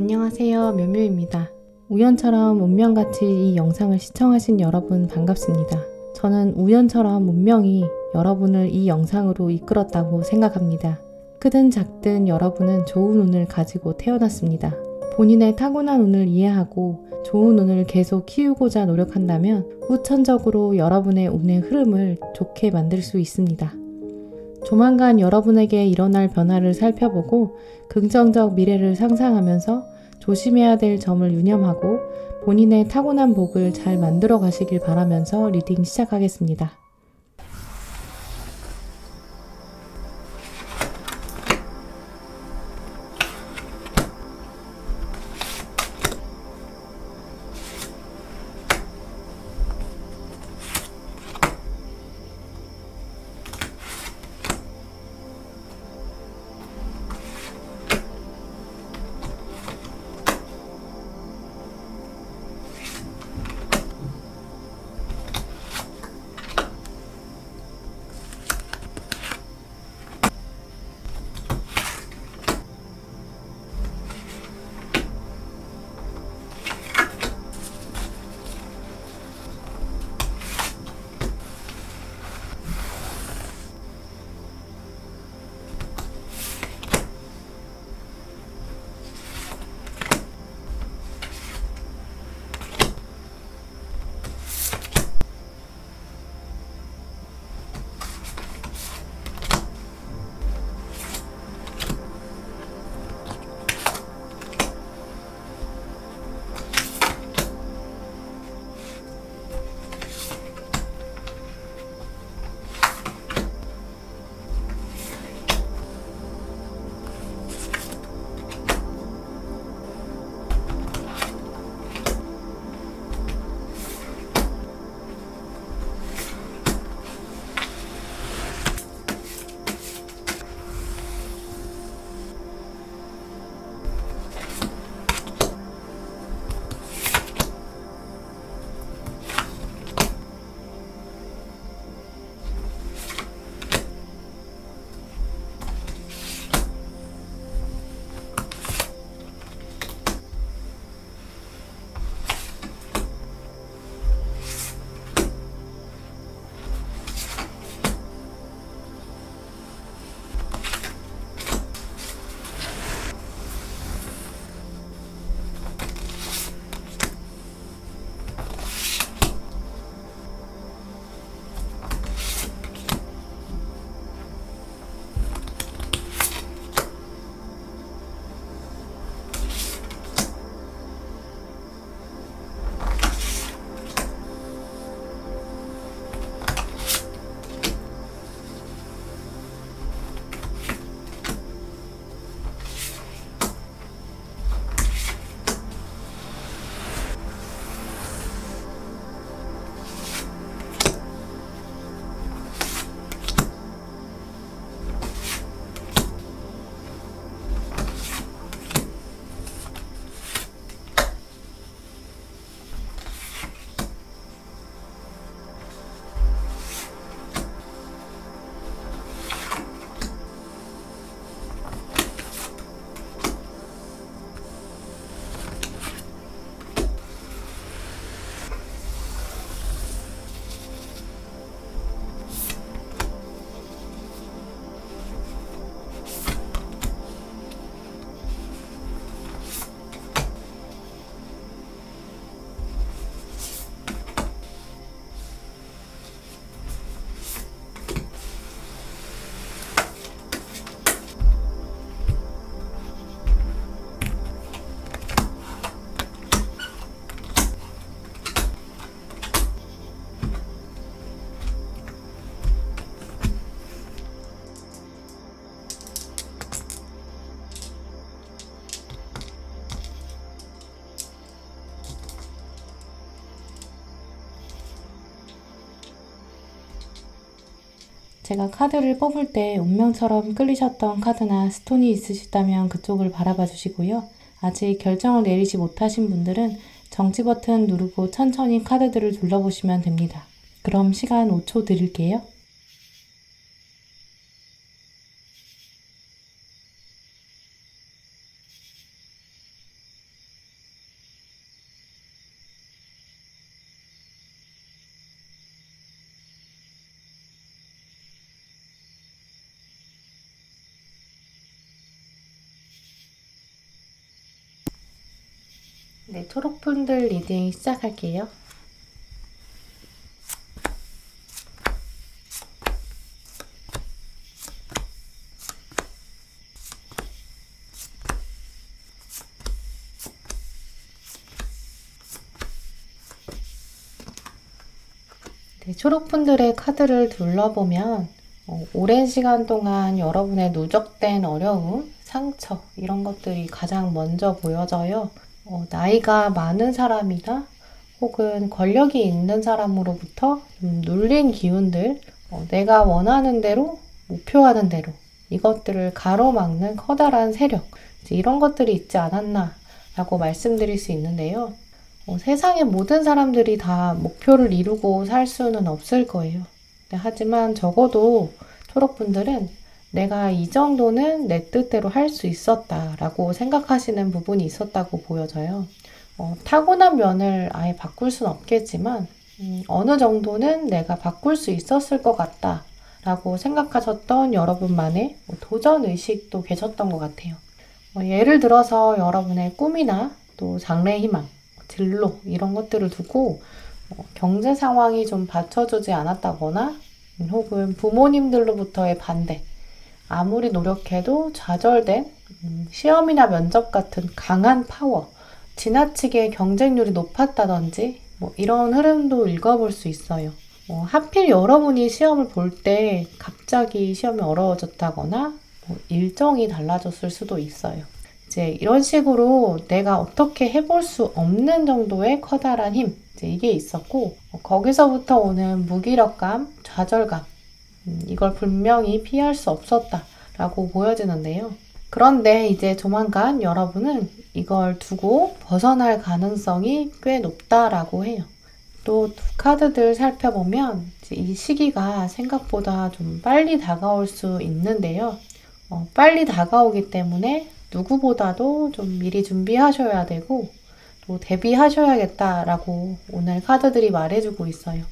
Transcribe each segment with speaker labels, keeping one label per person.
Speaker 1: 안녕하세요, 묘묘입니다. 우연처럼 운명같이 이 영상을 시청하신 여러분 반갑습니다. 저는 우연처럼 운명이 여러분을 이 영상으로 이끌었다고 생각합니다. 크든 작든 여러분은 좋은 운을 가지고 태어났습니다. 본인의 타고난 운을 이해하고 좋은 운을 계속 키우고자 노력한다면 후천적으로 여러분의 운의 흐름을 좋게 만들 수 있습니다. 조만간 여러분에게 일어날 변화를 살펴보고 긍정적 미래를 상상하면서 조심해야 될 점을 유념하고 본인의 타고난 복을 잘 만들어 가시길 바라면서 리딩 시작하겠습니다. 제가 카드를 뽑을 때 운명처럼 끌리셨던 카드나 스톤이 있으시다면 그쪽을 바라봐 주시고요. 아직 결정을 내리지 못하신 분들은 정지 버튼 누르고 천천히 카드들을 둘러보시면 됩니다. 그럼 시간 5초 드릴게요. 네, 초록분들 리딩 시작할게요. 네, 초록분들의 카드를 둘러보면 오랜 시간 동안 여러분의 누적된 어려움, 상처 이런 것들이 가장 먼저 보여져요. 나이가 많은 사람이나 혹은 권력이 있는 사람으로부터 눌린 기운들, 내가 원하는 대로, 목표하는 대로 이것들을 가로막는 커다란 세력, 이런 것들이 있지 않았나 라고 말씀드릴 수 있는데요. 세상의 모든 사람들이 다 목표를 이루고 살 수는 없을 거예요. 하지만 적어도 초록분들은 내가 이 정도는 내 뜻대로 할 수 있었다라고 생각하시는 부분이 있었다고 보여져요. 타고난 면을 아예 바꿀 수는 없겠지만 어느 정도는 내가 바꿀 수 있었을 것 같다라고 생각하셨던 여러분만의 도전의식도 계셨던 것 같아요. 예를 들어서 여러분의 꿈이나 또 장래희망, 진로 이런 것들을 두고 경제 상황이 좀 받쳐주지 않았다거나 혹은 부모님들로부터의 반대, 아무리 노력해도 좌절된 시험이나 면접 같은 강한 파워, 지나치게 경쟁률이 높았다든지 이런 흐름도 읽어볼 수 있어요. 하필 여러분이 시험을 볼 때 갑자기 시험이 어려워졌다거나 일정이 달라졌을 수도 있어요. 이제 이런 식으로 내가 어떻게 해볼 수 없는 정도의 커다란 힘, 이게 있었고 거기서부터 오는 무기력감, 좌절감, 이걸 분명히 피할 수 없었다라고 보여지는데요. 그런데 이제 조만간 여러분은 이걸 두고 벗어날 가능성이 꽤 높다라고 해요. 또 두 카드들 살펴보면 이 시기가 생각보다 좀 빨리 다가올 수 있는데요. 빨리 다가오기 때문에 누구보다도 좀 미리 준비하셔야 되고 또 대비하셔야겠다라고 오늘 카드들이 말해주고 있어요.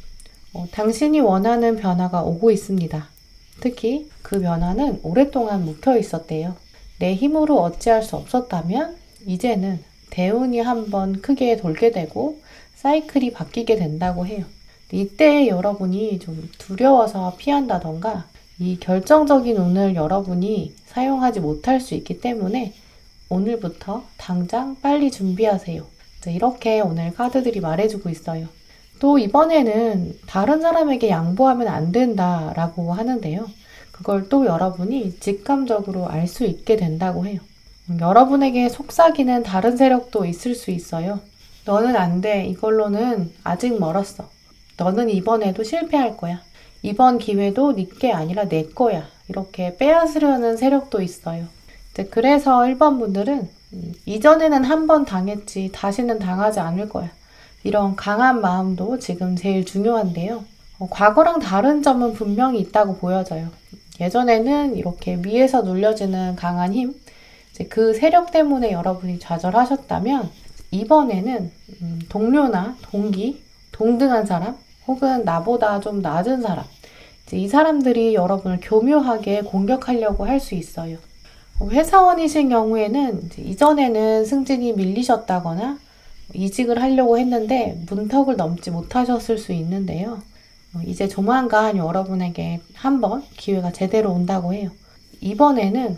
Speaker 1: 당신이 원하는 변화가 오고 있습니다. 특히 그 변화는 오랫동안 묵혀 있었대요. 내 힘으로 어찌할 수 없었다면 이제는 대운이 한번 크게 돌게 되고 사이클이 바뀌게 된다고 해요. 이때 여러분이 좀 두려워서 피한다던가 이 결정적인 운을 여러분이 사용하지 못할 수 있기 때문에 오늘부터 당장 빨리 준비하세요. 이렇게 오늘 카드들이 말해주고 있어요. 또 이번에는 다른 사람에게 양보하면 안 된다라고 하는데요. 그걸 또 여러분이 직감적으로 알 수 있게 된다고 해요. 여러분에게 속삭이는 다른 세력도 있을 수 있어요. 너는 안 돼. 이걸로는 아직 멀었어. 너는 이번에도 실패할 거야. 이번 기회도 네 게 아니라 내 거야. 이렇게 빼앗으려는 세력도 있어요. 그래서 1번 분들은 이전에는 한 번 당했지 다시는 당하지 않을 거야. 이런 강한 마음도 지금 제일 중요한데요. 과거랑 다른 점은 분명히 있다고 보여져요. 예전에는 이렇게 위에서 눌려지는 강한 힘, 그 세력 때문에 여러분이 좌절하셨다면 이번에는 동료나 동기, 동등한 사람, 혹은 나보다 좀 낮은 사람, 이 사람들이 여러분을 교묘하게 공격하려고 할 수 있어요. 회사원이신 경우에는 이전에는 승진이 밀리셨다거나 이직을 하려고 했는데 문턱을 넘지 못하셨을 수 있는데요. 이제 조만간 여러분에게 한번 기회가 제대로 온다고 해요. 이번에는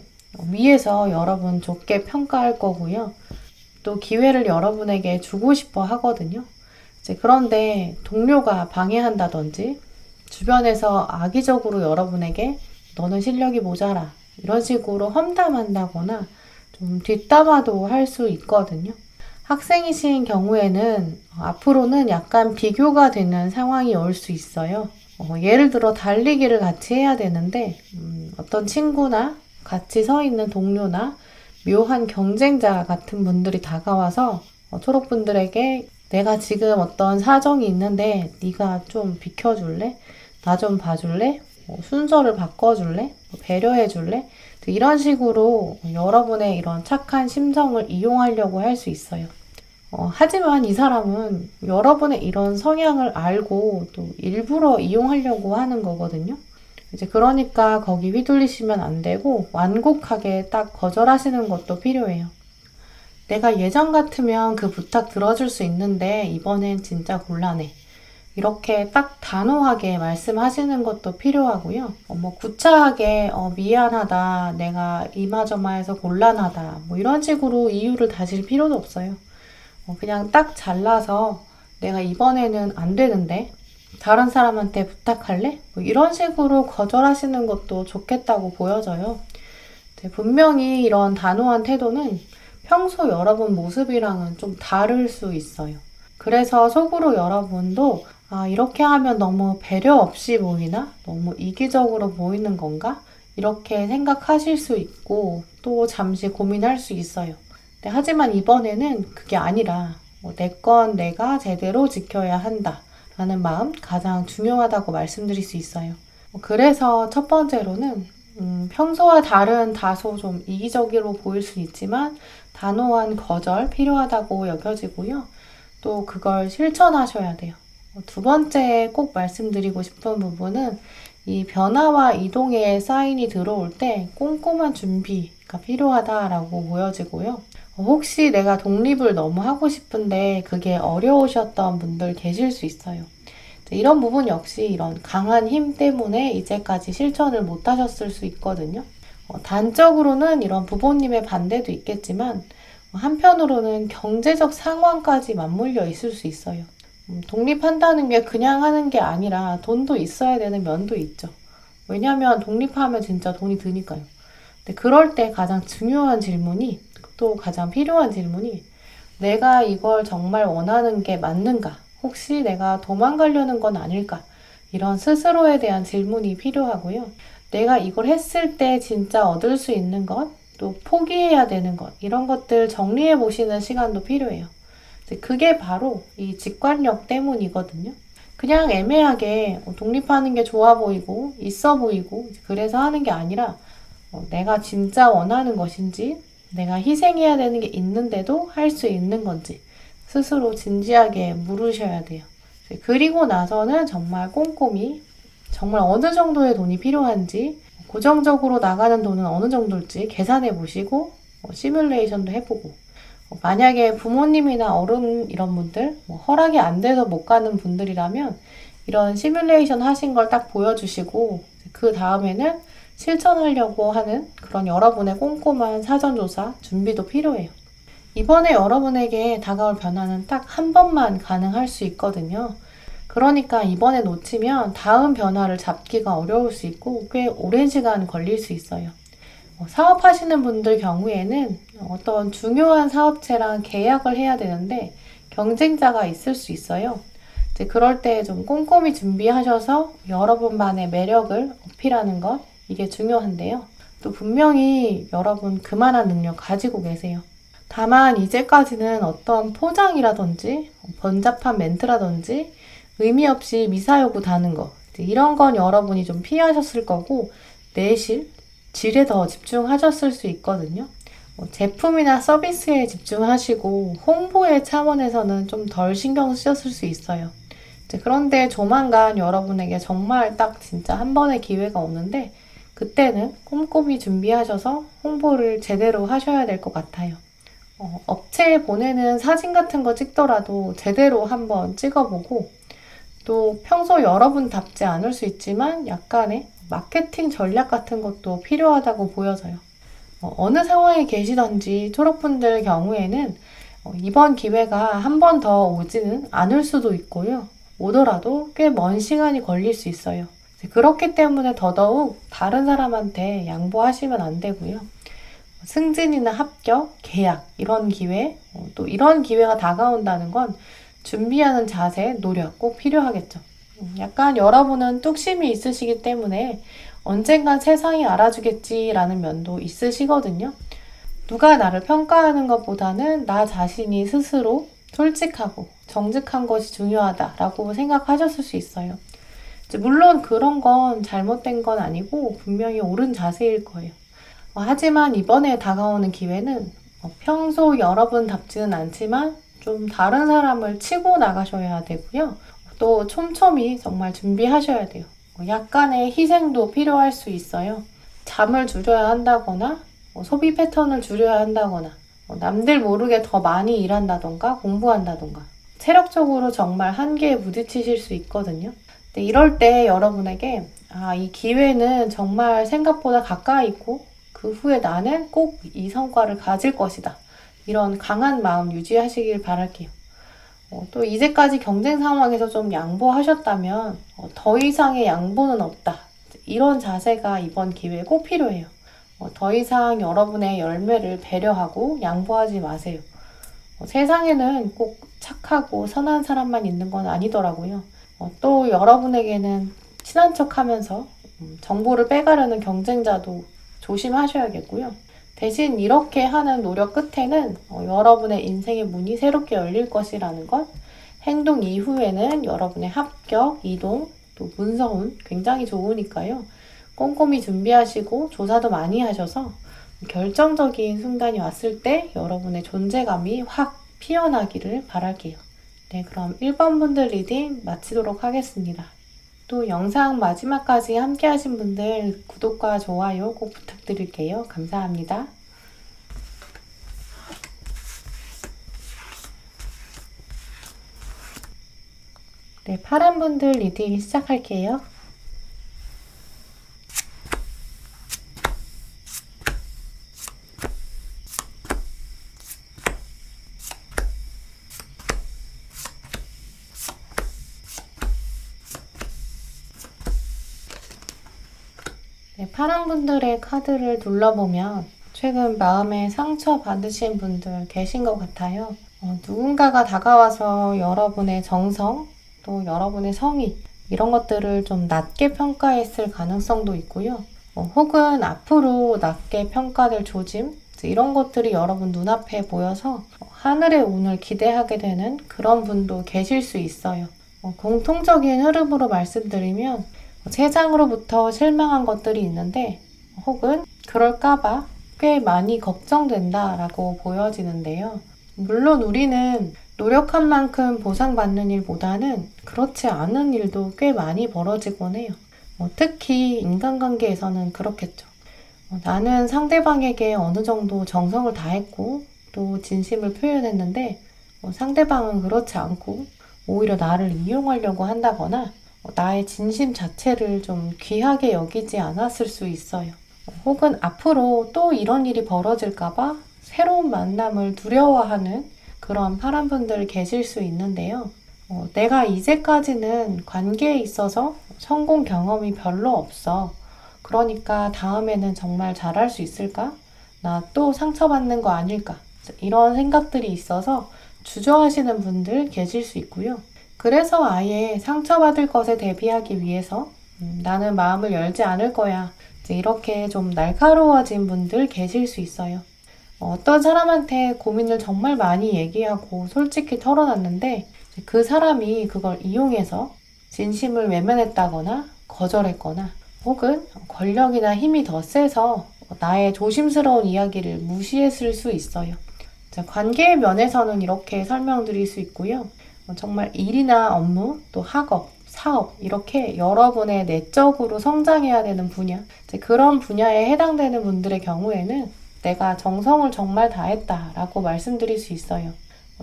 Speaker 1: 위에서 여러분 좋게 평가할 거고요. 또 기회를 여러분에게 주고 싶어 하거든요. 그런데 동료가 방해한다든지 주변에서 악의적으로 여러분에게 너는 실력이 모자라 이런 식으로 험담한다거나 좀 뒷담화도 할 수 있거든요. 학생이신 경우에는 앞으로는 약간 비교가 되는 상황이 올 수 있어요. 예를 들어 달리기를 같이 해야 되는데 어떤 친구나 같이 서 있는 동료나 묘한 경쟁자 같은 분들이 다가와서 초록분들에게 내가 지금 어떤 사정이 있는데 네가 좀 비켜줄래? 나 좀 봐줄래? 순서를 바꿔줄래? 배려해줄래? 이런 식으로 여러분의 이런 착한 심성을 이용하려고 할 수 있어요. 하지만 이 사람은 여러분의 이런 성향을 알고 또 일부러 이용하려고 하는 거거든요. 그러니까 거기 휘둘리시면 안 되고 완곡하게 딱 거절하시는 것도 필요해요. 내가 예전 같으면 그 부탁 들어줄 수 있는데 이번엔 진짜 곤란해. 이렇게 딱 단호하게 말씀하시는 것도 필요하고요. 뭐 구차하게 미안하다, 내가 이마저마해서 곤란하다, 뭐 이런 식으로 이유를 다질 필요도 없어요. 그냥 딱 잘라서 내가 이번에는 안 되는데 다른 사람한테 부탁할래? 뭐 이런 식으로 거절하시는 것도 좋겠다고 보여져요. 분명히 이런 단호한 태도는 평소 여러분 모습이랑은 좀 다를 수 있어요. 그래서 속으로 여러분도 이렇게 하면 너무 배려 없이 보이나? 너무 이기적으로 보이는 건가? 이렇게 생각하실 수 있고 또 잠시 고민할 수 있어요. 하지만 이번에는 그게 아니라 내 건 내가 제대로 지켜야 한다 라는 마음 가장 중요하다고 말씀드릴 수 있어요. 그래서 첫 번째로는 평소와 다른 다소 좀 이기적으로 보일 수 있지만 단호한 거절 필요하다고 여겨지고요. 또 그걸 실천하셔야 돼요. 두 번째 꼭 말씀드리고 싶은 부분은 이 변화와 이동의 사인이 들어올 때 꼼꼼한 준비가 필요하다라고 보여지고요. 혹시 내가 독립을 너무 하고 싶은데 그게 어려우셨던 분들 계실 수 있어요. 이런 부분 역시 이런 강한 힘 때문에 이제까지 실천을 못 하셨을 수 있거든요. 단적으로는 이런 부모님의 반대도 있겠지만 한편으로는 경제적 상황까지 맞물려 있을 수 있어요. 독립한다는 게 그냥 하는 게 아니라 돈도 있어야 되는 면도 있죠. 왜냐하면 독립하면 진짜 돈이 드니까요. 근데 그럴 때 가장 중요한 질문이 또 가장 필요한 질문이 내가 이걸 정말 원하는 게 맞는가? 혹시 내가 도망가려는 건 아닐까? 이런 스스로에 대한 질문이 필요하고요. 내가 이걸 했을 때 진짜 얻을 수 있는 것, 또 포기해야 되는 것, 이런 것들 정리해 보시는 시간도 필요해요. 그게 바로 이 직관력 때문이거든요. 그냥 애매하게 독립하는 게 좋아 보이고 있어 보이고 그래서 하는 게 아니라 내가 진짜 원하는 것인지 내가 희생해야 되는 게 있는데도 할 수 있는 건지 스스로 진지하게 물으셔야 돼요. 그리고 나서는 정말 꼼꼼히 정말 어느 정도의 돈이 필요한지 고정적으로 나가는 돈은 어느 정도일지 계산해 보시고 시뮬레이션도 해보고 만약에 부모님이나 어른 이런 분들 허락이 안 돼서 못 가는 분들이라면 이런 시뮬레이션 하신 걸 딱 보여주시고 그 다음에는 실천하려고 하는 그런 여러분의 꼼꼼한 사전조사 준비도 필요해요. 이번에 여러분에게 다가올 변화는 딱 한 번만 가능할 수 있거든요. 그러니까 이번에 놓치면 다음 변화를 잡기가 어려울 수 있고 꽤 오랜 시간 걸릴 수 있어요. 사업하시는 분들 경우에는 어떤 중요한 사업체랑 계약을 해야 되는데 경쟁자가 있을 수 있어요. 이제 그럴 때 좀 꼼꼼히 준비하셔서 여러분만의 매력을 어필하는 것, 이게 중요한데요. 또 분명히 여러분 그만한 능력 가지고 계세요. 다만 이제까지는 어떤 포장이라든지 번잡한 멘트라든지 의미 없이 미사여구 다는 거 이런 건 여러분이 좀 피하셨을 거고 내실, 질에 더 집중하셨을 수 있거든요. 제품이나 서비스에 집중하시고 홍보의 차원에서는 좀 덜 신경 쓰셨을 수 있어요. 그런데 조만간 여러분에게 정말 딱 진짜 한 번의 기회가 오는데 그때는 꼼꼼히 준비하셔서 홍보를 제대로 하셔야 될 것 같아요. 업체에 보내는 사진 같은 거 찍더라도 제대로 한번 찍어보고 또 평소 여러분답지 않을 수 있지만 약간의 마케팅 전략 같은 것도 필요하다고 보여져요. 어느 상황에 계시던지 졸업분들 경우에는 이번 기회가 한 번 더 오지는 않을 수도 있고요. 오더라도 꽤 먼 시간이 걸릴 수 있어요. 그렇기 때문에 더더욱 다른 사람한테 양보하시면 안 되고요. 승진이나 합격, 계약 이런 기회, 또 이런 기회가 다가온다는 건 준비하는 자세, 노력 꼭 필요하겠죠. 약간 여러분은 뚝심이 있으시기 때문에 언젠간 세상이 알아주겠지라는 면도 있으시거든요. 누가 나를 평가하는 것보다는 나 자신이 스스로 솔직하고 정직한 것이 중요하다라고 생각하셨을 수 있어요. 물론 그런 건 잘못된 건 아니고 분명히 옳은 자세일 거예요. 하지만 이번에 다가오는 기회는 평소 여러분답지는 않지만 좀 다른 사람을 치고 나가셔야 되고요. 또 촘촘히 정말 준비하셔야 돼요. 약간의 희생도 필요할 수 있어요. 잠을 줄여야 한다거나 소비 패턴을 줄여야 한다거나 남들 모르게 더 많이 일한다던가 공부한다던가 체력적으로 정말 한계에 부딪히실 수 있거든요. 근데 이럴 때 여러분에게 이 기회는 정말 생각보다 가까이 있고 그 후에 나는 꼭 이 성과를 가질 것이다. 이런 강한 마음 유지하시길 바랄게요. 또 이제까지 경쟁 상황에서 좀 양보하셨다면 더 이상의 양보는 없다. 이런 자세가 이번 기회에 꼭 필요해요. 더 이상 여러분의 열매를 배려하고 양보하지 마세요. 세상에는 꼭 착하고 선한 사람만 있는 건 아니더라고요. 또 여러분에게는 친한 척 하면서 정보를 빼가려는 경쟁자도 조심하셔야겠고요. 대신 이렇게 하는 노력 끝에는 여러분의 인생의 문이 새롭게 열릴 것이라는 것, 행동 이후에는 여러분의 합격, 이동, 또 문서운 굉장히 좋으니까요. 꼼꼼히 준비하시고 조사도 많이 하셔서 결정적인 순간이 왔을 때 여러분의 존재감이 확 피어나기를 바랄게요. 네, 그럼 1번 분들 리딩 마치도록 하겠습니다. 또 영상 마지막까지 함께 하신 분들 구독과 좋아요 꼭 부탁드릴게요. 감사합니다. 네, 파란 분들 리딩 시작할게요. 네, 파란 분들의 카드를 둘러보면 최근 마음에 상처 받으신 분들 계신 것 같아요. 누군가가 다가와서 여러분의 정성, 또 여러분의 성의 이런 것들을 좀 낮게 평가했을 가능성도 있고요. 혹은 앞으로 낮게 평가될 조짐 이런 것들이 여러분 눈앞에 보여서 하늘의 운을 기대하게 되는 그런 분도 계실 수 있어요. 공통적인 흐름으로 말씀드리면 세상으로부터 실망한 것들이 있는데 혹은 그럴까봐 꽤 많이 걱정된다라고 보여지는데요. 물론 우리는 노력한 만큼 보상받는 일보다는 그렇지 않은 일도 꽤 많이 벌어지곤 해요. 특히 인간관계에서는 그렇겠죠. 나는 상대방에게 어느 정도 정성을 다했고 또 진심을 표현했는데 상대방은 그렇지 않고 오히려 나를 이용하려고 한다거나 나의 진심 자체를 좀 귀하게 여기지 않았을 수 있어요. 혹은 앞으로 또 이런 일이 벌어질까봐 새로운 만남을 두려워하는 그런 파란 분들 계실 수 있는데요. 내가 이제까지는 관계에 있어서 성공 경험이 별로 없어. 그러니까 다음에는 정말 잘할 수 있을까? 나 또 상처받는 거 아닐까? 이런 생각들이 있어서 주저하시는 분들 계실 수 있고요. 그래서 아예 상처받을 것에 대비하기 위해서 나는 마음을 열지 않을 거야. 이렇게 좀 날카로워진 분들 계실 수 있어요. 어떤 사람한테 고민을 정말 많이 얘기하고 솔직히 털어놨는데 그 사람이 그걸 이용해서 진심을 외면했다거나 거절했거나 혹은 권력이나 힘이 더 세서 나의 조심스러운 이야기를 무시했을 수 있어요. 관계의 면에서는 이렇게 설명드릴 수 있고요. 정말 일이나 업무, 또 학업, 사업 이렇게 여러분의 내적으로 성장해야 되는 분야 그런 분야에 해당되는 분들의 경우에는 내가 정성을 정말 다했다라고 말씀드릴 수 있어요.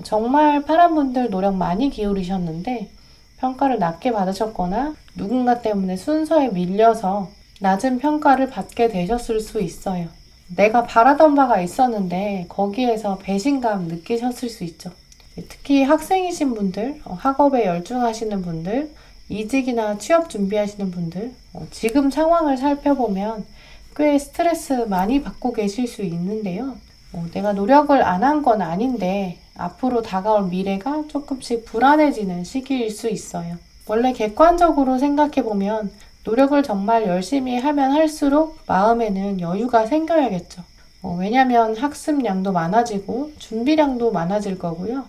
Speaker 1: 정말 파란 분들 노력 많이 기울이셨는데 평가를 낮게 받으셨거나 누군가 때문에 순서에 밀려서 낮은 평가를 받게 되셨을 수 있어요. 내가 바라던 바가 있었는데 거기에서 배신감 느끼셨을 수 있죠. 특히 학생이신 분들, 학업에 열중하시는 분들, 이직이나 취업 준비하시는 분들, 지금 상황을 살펴보면 꽤 스트레스 많이 받고 계실 수 있는데요. 내가 노력을 안 한 건 아닌데 앞으로 다가올 미래가 조금씩 불안해지는 시기일 수 있어요. 원래 객관적으로 생각해보면 노력을 정말 열심히 하면 할수록 마음에는 여유가 생겨야겠죠. 왜냐면 학습량도 많아지고 준비량도 많아질 거고요.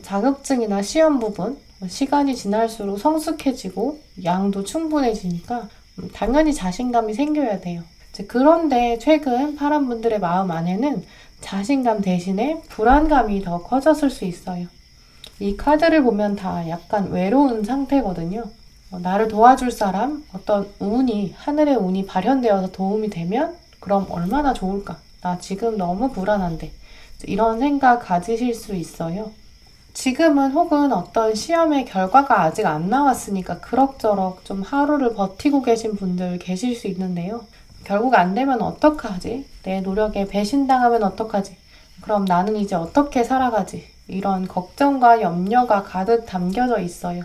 Speaker 1: 자격증이나 시험 부분, 시간이 지날수록 성숙해지고 양도 충분해지니까 당연히 자신감이 생겨야 돼요. 그런데 최근 파란 분들의 마음 안에는 자신감 대신에 불안감이 더 커졌을 수 있어요. 이 카드를 보면 다 약간 외로운 상태거든요. 나를 도와줄 사람, 어떤 운이, 하늘의 운이 발현되어서 도움이 되면 그럼 얼마나 좋을까? 나 지금 너무 불안한데. 이런 생각 가지실 수 있어요. 지금은 혹은 어떤 시험의 결과가 아직 안 나왔으니까 그럭저럭 좀 하루를 버티고 계신 분들 계실 수 있는데요. 결국 안 되면 어떡하지? 내 노력에 배신당하면 어떡하지? 그럼 나는 이제 어떻게 살아가지? 이런 걱정과 염려가 가득 담겨져 있어요.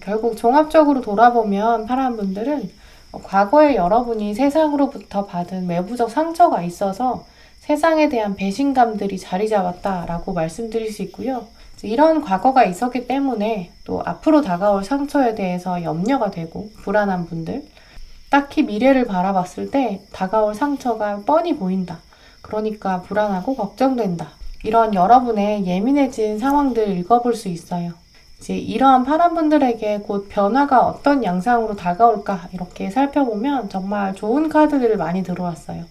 Speaker 1: 결국 종합적으로 돌아보면 파란 분들은 과거에 여러분이 세상으로부터 받은 외부적 상처가 있어서 세상에 대한 배신감들이 자리 잡았다라고 말씀드릴 수 있고요. 이런 과거가 있었기 때문에 또 앞으로 다가올 상처에 대해서 염려가 되고 불안한 분들, 딱히 미래를 바라봤을 때 다가올 상처가 뻔히 보인다. 그러니까 불안하고 걱정된다. 이런 여러분의 예민해진 상황들 읽어볼 수 있어요. 이제 이러한 파란 분들에게 곧 변화가 어떤 양상으로 다가올까 이렇게 살펴보면 정말 좋은 카드들을 많이 들어왔어요.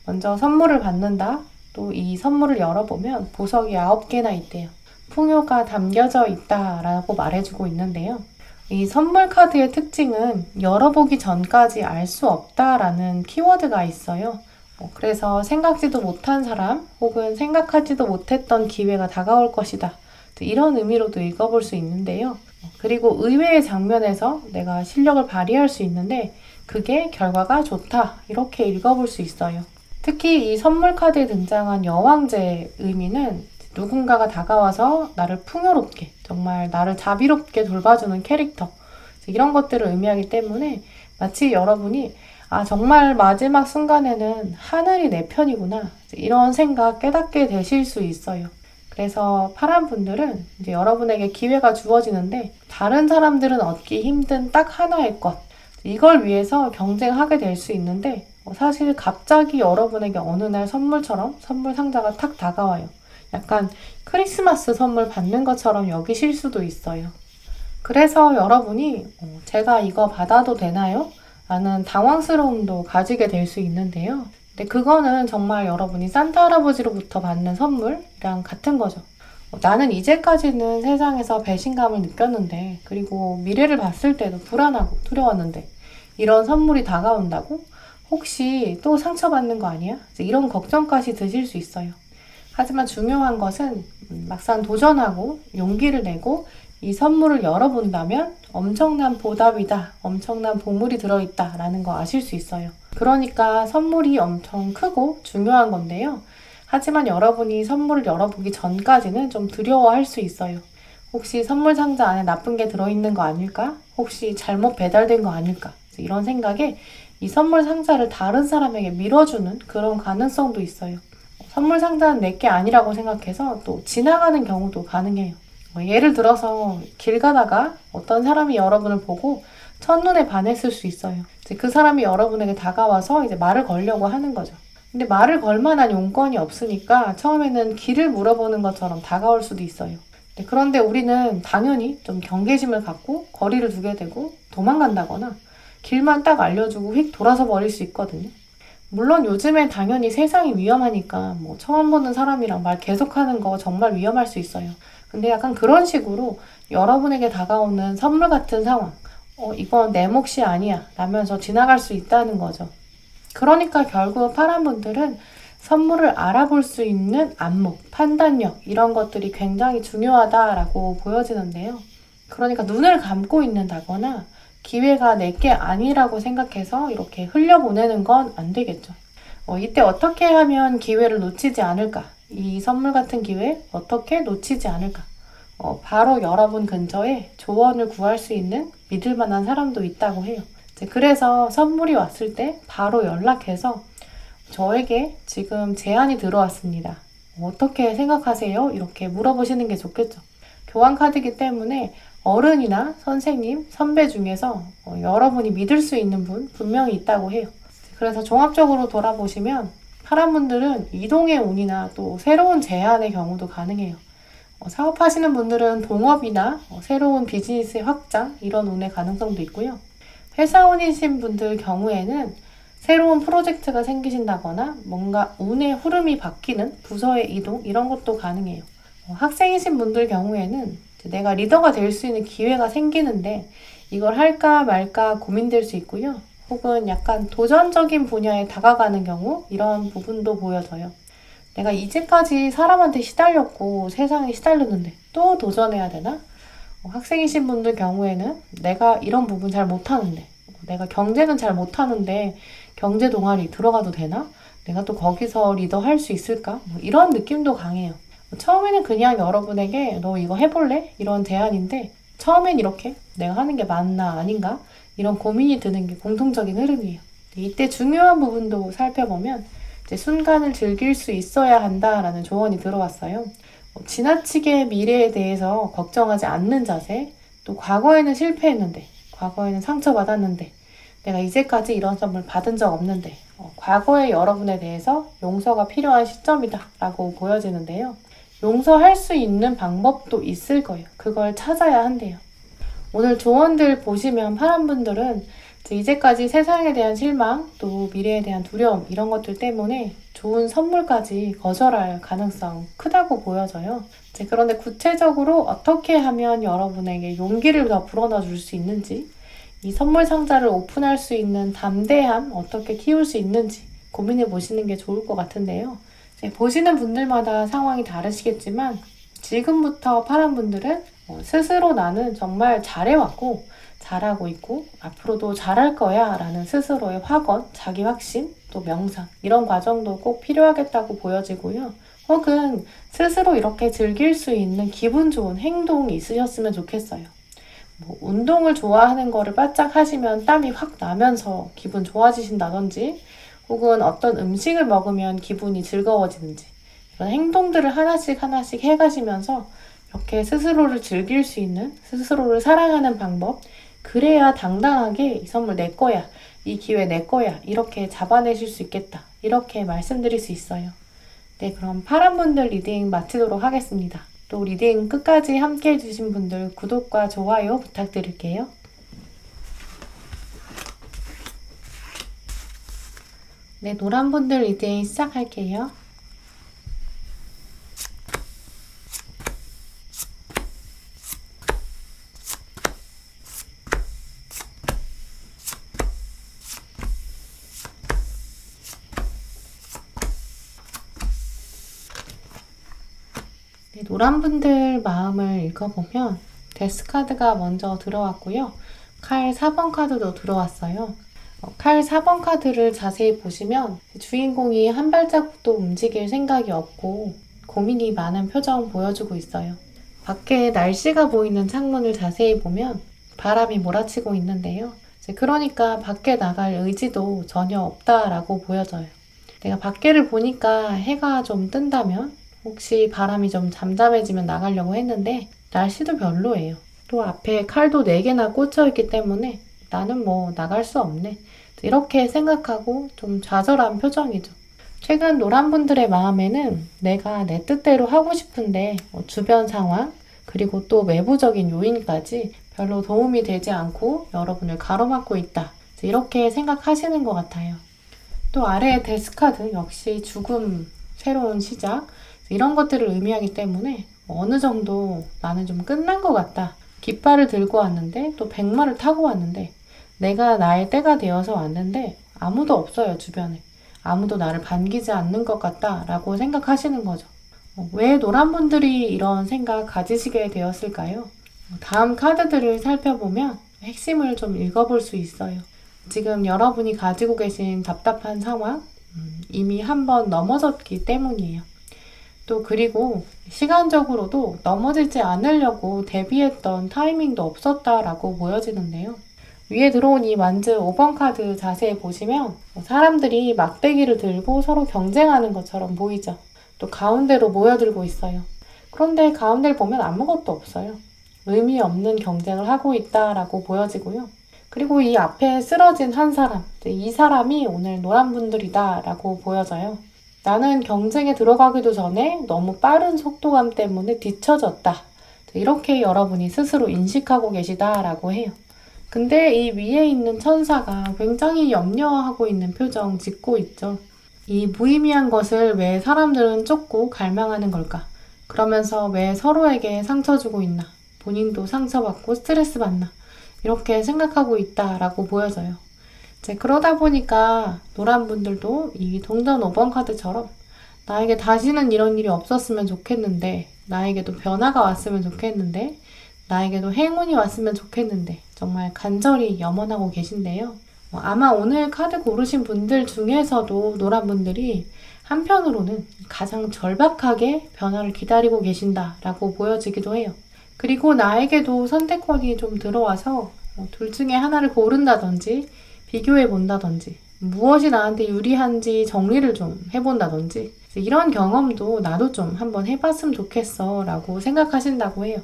Speaker 1: 먼저 선물을 받는다. 또 이 선물을 열어보면 보석이 9개나 있대요. 풍요가 담겨져 있다라고 말해주고 있는데요. 이 선물 카드의 특징은 열어보기 전까지 알 수 없다라는 키워드가 있어요. 그래서 생각지도 못한 사람 혹은 생각하지도 못했던 기회가 다가올 것이다. 이런 의미로도 읽어볼 수 있는데요. 그리고 의외의 장면에서 내가 실력을 발휘할 수 있는데 그게 결과가 좋다. 이렇게 읽어볼 수 있어요. 특히 이 선물 카드에 등장한 여왕제의 의미는 누군가가 다가와서 나를 풍요롭게, 정말 나를 자비롭게 돌봐주는 캐릭터, 이런 것들을 의미하기 때문에 마치 여러분이 정말 마지막 순간에는 하늘이 내 편이구나, 이런 생각 깨닫게 되실 수 있어요. 그래서 파란 분들은 이제 여러분에게 기회가 주어지는데 다른 사람들은 얻기 힘든 딱 하나의 것, 이걸 위해서 경쟁하게 될 수 있는데 사실 갑자기 여러분에게 어느 날 선물처럼 선물 상자가 탁 다가와요. 약간 크리스마스 선물 받는 것처럼 여기실 수도 있어요. 그래서 여러분이 제가 이거 받아도 되나요? 라는 당황스러움도 가지게 될 수 있는데요. 근데 그거는 정말 여러분이 산타 할아버지로부터 받는 선물이랑 같은 거죠. 나는 이제까지는 세상에서 배신감을 느꼈는데, 그리고 미래를 봤을 때도 불안하고 두려웠는데 이런 선물이 다가온다고? 혹시 또 상처받는 거 아니야? 이런 걱정까지 드실 수 있어요. 하지만 중요한 것은 막상 도전하고 용기를 내고 이 선물을 열어본다면 엄청난 보답이다, 엄청난 보물이 들어있다 라는 거 아실 수 있어요. 그러니까 선물이 엄청 크고 중요한 건데요. 하지만 여러분이 선물을 열어보기 전까지는 좀 두려워할 수 있어요. 혹시 선물 상자 안에 나쁜 게 들어있는 거 아닐까? 혹시 잘못 배달된 거 아닐까? 이런 생각에 이 선물 상자를 다른 사람에게 밀어주는 그런 가능성도 있어요. 선물 상자는 내게 아니라고 생각해서 또 지나가는 경우도 가능해요. 예를 들어서 길 가다가 어떤 사람이 여러분을 보고 첫눈에 반했을 수 있어요. 이제 그 사람이 여러분에게 다가와서 이제 말을 걸려고 하는 거죠. 근데 말을 걸 만한 용건이 없으니까 처음에는 길을 물어보는 것처럼 다가올 수도 있어요. 그런데 우리는 당연히 좀 경계심을 갖고 거리를 두게 되고 도망간다거나 길만 딱 알려주고 휙 돌아서 버릴 수 있거든요. 물론 요즘에 당연히 세상이 위험하니까 처음 보는 사람이랑 말 계속하는 거 정말 위험할 수 있어요. 근데 약간 그런 식으로 여러분에게 다가오는 선물 같은 상황, 이건 내 몫이 아니야 라면서 지나갈 수 있다는 거죠. 그러니까 결국 파란 분들은 선물을 알아볼 수 있는 안목, 판단력 이런 것들이 굉장히 중요하다라고 보여지는데요. 그러니까 눈을 감고 있는다거나 기회가 내게 아니라고 생각해서 이렇게 흘려보내는 건 안 되겠죠. 이때 어떻게 하면 기회를 놓치지 않을까? 이 선물 같은 기회 어떻게 놓치지 않을까? 바로 여러분 근처에 조언을 구할 수 있는 믿을 만한 사람도 있다고 해요. 그래서 선물이 왔을 때 바로 연락해서 저에게 지금 제안이 들어왔습니다. 어떻게 생각하세요? 이렇게 물어보시는 게 좋겠죠. 교환 카드이기 때문에 어른이나 선생님, 선배 중에서 여러분이 믿을 수 있는 분 분명히 있다고 해요. 그래서 종합적으로 돌아보시면 파란 분들은 이동의 운이나 또 새로운 제안의 경우도 가능해요. 사업하시는 분들은 동업이나 새로운 비즈니스의 확장 이런 운의 가능성도 있고요. 회사원이신 분들 경우에는 새로운 프로젝트가 생기신다거나 뭔가 운의 흐름이 바뀌는 부서의 이동 이런 것도 가능해요. 학생이신 분들 경우에는 내가 리더가 될 수 있는 기회가 생기는데 이걸 할까 말까 고민될 수 있고요. 혹은 약간 도전적인 분야에 다가가는 경우 이런 부분도 보여져요. 내가 이제까지 사람한테 시달렸고 세상에 시달렸는데 또 도전해야 되나? 학생이신 분들 경우에는 내가 이런 부분 잘 못하는데, 내가 경제는 잘 못하는데 경제 동아리 들어가도 되나? 내가 또 거기서 리더 할 수 있을까? 이런 느낌도 강해요. 처음에는 그냥 여러분에게 너 이거 해볼래? 이런 제안인데 처음엔 이렇게 내가 하는 게 맞나 아닌가? 이런 고민이 드는 게 공통적인 흐름이에요. 이때 중요한 부분도 살펴보면 이제 순간을 즐길 수 있어야 한다라는 조언이 들어왔어요. 지나치게 미래에 대해서 걱정하지 않는 자세, 또 과거에는 실패했는데, 과거에는 상처받았는데, 내가 이제까지 이런 선물 받은 적 없는데, 과거의 여러분에 대해서 용서가 필요한 시점이다 라고 보여지는데요. 용서할 수 있는 방법도 있을 거예요. 그걸 찾아야 한대요. 오늘 조언들 보시면 파란 분들은 이제까지 세상에 대한 실망, 또 미래에 대한 두려움 이런 것들 때문에 좋은 선물까지 거절할 가능성 크다고 보여져요. 그런데 구체적으로 어떻게 하면 여러분에게 용기를 더 불어넣어 줄 수 있는지, 이 선물 상자를 오픈할 수 있는 담대함 어떻게 키울 수 있는지 고민해 보시는 게 좋을 것 같은데요. 보시는 분들마다 상황이 다르시겠지만 지금부터 파란 분들은 스스로 나는 정말 잘해왔고 잘하고 있고 앞으로도 잘할 거야 라는 스스로의 확언, 자기 확신, 또 명상 이런 과정도 꼭 필요하겠다고 보여지고요. 혹은 스스로 이렇게 즐길 수 있는 기분 좋은 행동이 있으셨으면 좋겠어요. 운동을 좋아하는 거를 바짝 하시면 땀이 확 나면서 기분 좋아지신다든지, 혹은 어떤 음식을 먹으면 기분이 즐거워지는지, 이런 행동들을 하나씩 하나씩 해가시면서 이렇게 스스로를 즐길 수 있는, 스스로를 사랑하는 방법, 그래야 당당하게 이 선물 내 거야, 이 기회 내 거야 이렇게 잡아내실 수 있겠다, 이렇게 말씀드릴 수 있어요. 네, 그럼 파란 분들 리딩 마치도록 하겠습니다. 또 리딩 끝까지 함께 해주신 분들 구독과 좋아요 부탁드릴게요. 네, 노란 분들 리딩 시작할게요. 네, 노란 분들 마음을 읽어보면 데스 카드가 먼저 들어왔고요. 칼 4번 카드도 들어왔어요. 칼 4번 카드를 자세히 보시면 주인공이 한 발자국도 움직일 생각이 없고 고민이 많은 표정 보여주고 있어요. 밖에 날씨가 보이는 창문을 자세히 보면 바람이 몰아치고 있는데요. 그러니까 밖에 나갈 의지도 전혀 없다라고 보여져요. 내가 밖에를 보니까 해가 좀 뜬다면 혹시 바람이 좀 잠잠해지면 나가려고 했는데 날씨도 별로예요. 또 앞에 칼도 4개나 꽂혀있기 때문에 나는 뭐 나갈 수 없네, 이렇게 생각하고 좀 좌절한 표정이죠. 최근 노란 분들의 마음에는 내가 내 뜻대로 하고 싶은데 주변 상황 그리고 또 외부적인 요인까지 별로 도움이 되지 않고 여러분을 가로막고 있다, 이렇게 생각하시는 것 같아요. 또 아래의 데스카드 역시 죽음, 새로운 시작 이런 것들을 의미하기 때문에 어느 정도 나는 좀 끝난 것 같다, 깃발을 들고 왔는데 또 백마를 타고 왔는데 내가 나의 때가 되어서 왔는데 아무도 없어요. 주변에 아무도 나를 반기지 않는 것 같다 라고 생각하시는 거죠. 왜 노란 분들이 이런 생각 가지시게 되었을까요? 다음 카드들을 살펴보면 핵심을 좀 읽어볼 수 있어요. 지금 여러분이 가지고 계신 답답한 상황, 이미 한번 넘어졌기 때문이에요. 또 그리고 시간적으로도 넘어지지 않으려고 대비했던 타이밍도 없었다라고 보여지는데요. 위에 들어온 이 완즈 5번 카드 자세히 보시면 사람들이 막대기를 들고 서로 경쟁하는 것처럼 보이죠. 또 가운데로 모여들고 있어요. 그런데 가운데를 보면 아무것도 없어요. 의미 없는 경쟁을 하고 있다라고 보여지고요. 그리고 이 앞에 쓰러진 한 사람, 이 사람이 오늘 노란 분들이다 라고 보여져요. 나는 경쟁에 들어가기도 전에 너무 빠른 속도감 때문에 뒤처졌다, 이렇게 여러분이 스스로 인식하고 계시다라고 해요. 근데 이 위에 있는 천사가 굉장히 염려하고 있는 표정 짓고 있죠. 이 무의미한 것을 왜 사람들은 쫓고 갈망하는 걸까? 그러면서 왜 서로에게 상처 주고 있나? 본인도 상처받고 스트레스 받나? 이렇게 생각하고 있다라고 보여져요. 그러다 보니까 노란 분들도 이 동전 5번 카드처럼 나에게 다시는 이런 일이 없었으면 좋겠는데, 나에게도 변화가 왔으면 좋겠는데, 나에게도 행운이 왔으면 좋겠는데, 정말 간절히 염원하고 계신데요. 아마 오늘 카드 고르신 분들 중에서도 노란 분들이 한편으로는 가장 절박하게 변화를 기다리고 계신다라고 보여지기도 해요. 그리고 나에게도 선택권이 좀 들어와서 둘 중에 하나를 고른다든지 비교해 본다든지 무엇이 나한테 유리한지 정리를 좀 해본다든지 이런 경험도 나도 좀 한번 해봤으면 좋겠어 라고 생각하신다고 해요.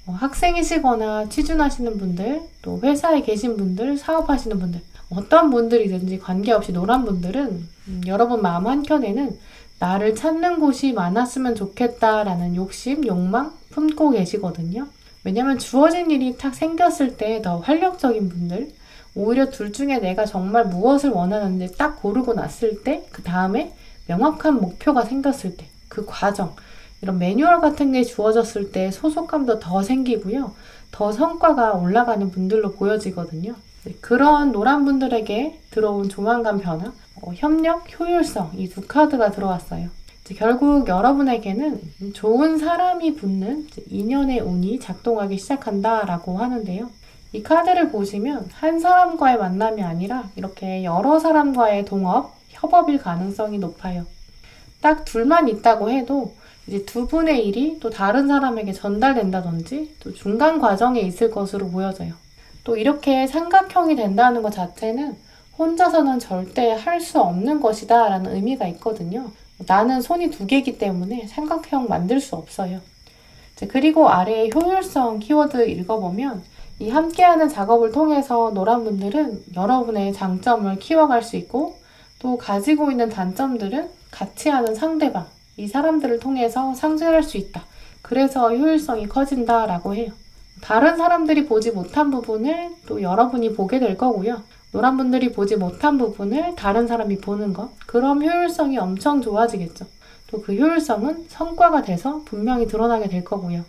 Speaker 1: 학생이시거나 취준하시는 분들, 또 회사에 계신 분들, 사업하시는 분들 어떤 분들이든지 관계없이 노란 분들은 여러분 마음 한켠에는 나를 찾는 곳이 많았으면 좋겠다라는 욕심, 욕망 품고 계시거든요. 왜냐면 주어진 일이 탁 생겼을 때 더 활력적인 분들, 오히려 둘 중에 내가 정말 무엇을 원하는지 딱 고르고 났을 때, 그 다음에 명확한 목표가 생겼을 때, 그 과정, 이런 매뉴얼 같은 게 주어졌을 때 소속감도 더 생기고요. 더 성과가 올라가는 분들로 보여지거든요. 그런 노란 분들에게 들어온 조만간 변화, 협력, 효율성 이 두 카드가 들어왔어요. 결국 여러분에게는 좋은 사람이 붙는 인연의 운이 작동하기 시작한다라고 하는데요. 이 카드를 보시면 한 사람과의 만남이 아니라 이렇게 여러 사람과의 동업, 협업일 가능성이 높아요. 딱 둘만 있다고 해도 이제 두 분의 일이 또 다른 사람에게 전달된다든지 또 중간 과정에 있을 것으로 보여져요. 또 이렇게 삼각형이 된다는 것 자체는 혼자서는 절대 할 수 없는 것이다 라는 의미가 있거든요. 나는 손이 두 개이기 때문에 삼각형 만들 수 없어요. 그리고 아래에 효율성 키워드 읽어보면 이 함께하는 작업을 통해서 노란 분들은 여러분의 장점을 키워갈 수 있고 또 가지고 있는 단점들은 같이 하는 상대방, 이 사람들을 통해서 상쇄할 수 있다. 그래서 효율성이 커진다라고 해요. 다른 사람들이 보지 못한 부분을 또 여러분이 보게 될 거고요. 노란 분들이 보지 못한 부분을 다른 사람이 보는 것. 그럼 효율성이 엄청 좋아지겠죠. 또 그 효율성은 성과가 돼서 분명히 드러나게 될 거고요.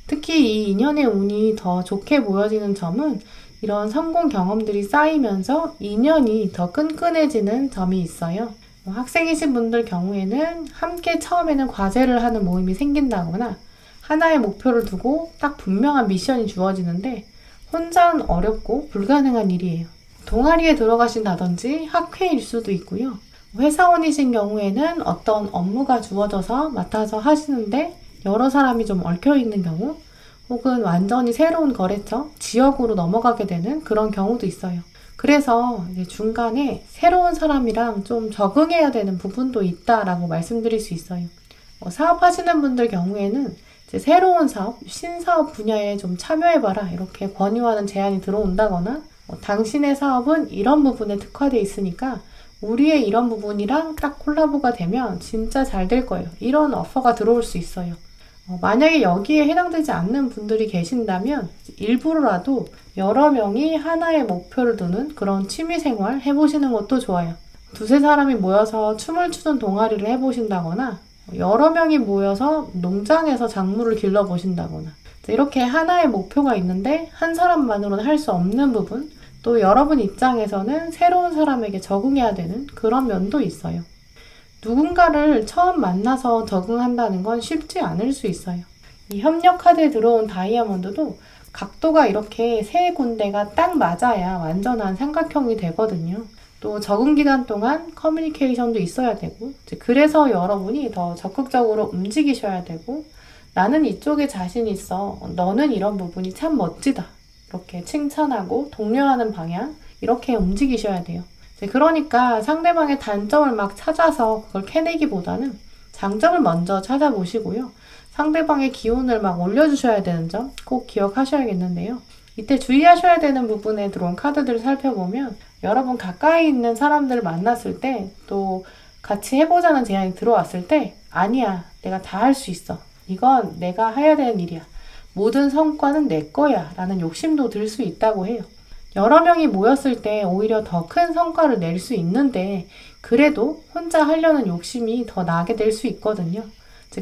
Speaker 1: 특히 이 인연의 운이 더 좋게 보여지는 점은 이런 성공 경험들이 쌓이면서 인연이 더 끈끈해지는 점이 있어요. 학생이신 분들 경우에는 함께 처음에는 과제를 하는 모임이 생긴다거나 하나의 목표를 두고 딱 분명한 미션이 주어지는데 혼자는 어렵고 불가능한 일이에요. 동아리에 들어가신다든지 학회일 수도 있고요. 회사원이신 경우에는 어떤 업무가 주어져서 맡아서 하시는데 여러 사람이 좀 얽혀있는 경우 혹은 완전히 새로운 거래처, 지역으로 넘어가게 되는 그런 경우도 있어요. 그래서 이제 중간에 새로운 사람이랑 좀 적응해야 되는 부분도 있다라고 말씀드릴 수 있어요. 사업하시는 분들 경우에는 이제 새로운 사업, 신사업 분야에 좀 참여해봐라 이렇게 권유하는 제안이 들어온다거나 당신의 사업은 이런 부분에 특화되어 있으니까 우리의 이런 부분이랑 딱 콜라보가 되면 진짜 잘 될 거예요. 이런 오퍼가 들어올 수 있어요. 만약에 여기에 해당되지 않는 분들이 계신다면 일부러라도 여러 명이 하나의 목표를 두는 그런 취미생활 해보시는 것도 좋아요. 두세 사람이 모여서 춤을 추는 동아리를 해보신다거나 여러 명이 모여서 농장에서 작물을 길러보신다거나 이렇게 하나의 목표가 있는데 한 사람만으로는 할 수 없는 부분 또 여러분 입장에서는 새로운 사람에게 적응해야 되는 그런 면도 있어요. 누군가를 처음 만나서 적응한다는 건 쉽지 않을 수 있어요. 이 협력 카드에 들어온 다이아몬드도 각도가 이렇게 세 군데가 딱 맞아야 완전한 삼각형이 되거든요. 또 적응 기간 동안 커뮤니케이션도 있어야 되고 그래서 여러분이 더 적극적으로 움직이셔야 되고 나는 이쪽에 자신 있어. 너는 이런 부분이 참 멋지다. 이렇게 칭찬하고 독려하는 방향 이렇게 움직이셔야 돼요. 그러니까 상대방의 단점을 막 찾아서 그걸 캐내기보다는 장점을 먼저 찾아보시고요. 상대방의 기운을 막 올려주셔야 되는 점 꼭 기억하셔야겠는데요. 이때 주의하셔야 되는 부분에 들어온 카드들을 살펴보면 여러분 가까이 있는 사람들을 만났을 때 또 같이 해보자는 제안이 들어왔을 때 아니야, 내가 다 할 수 있어. 이건 내가 해야 되는 일이야. 모든 성과는 내 거야 라는 욕심도 들 수 있다고 해요. 여러 명이 모였을 때 오히려 더 큰 성과를 낼 수 있는데 그래도 혼자 하려는 욕심이 더 나게 될 수 있거든요.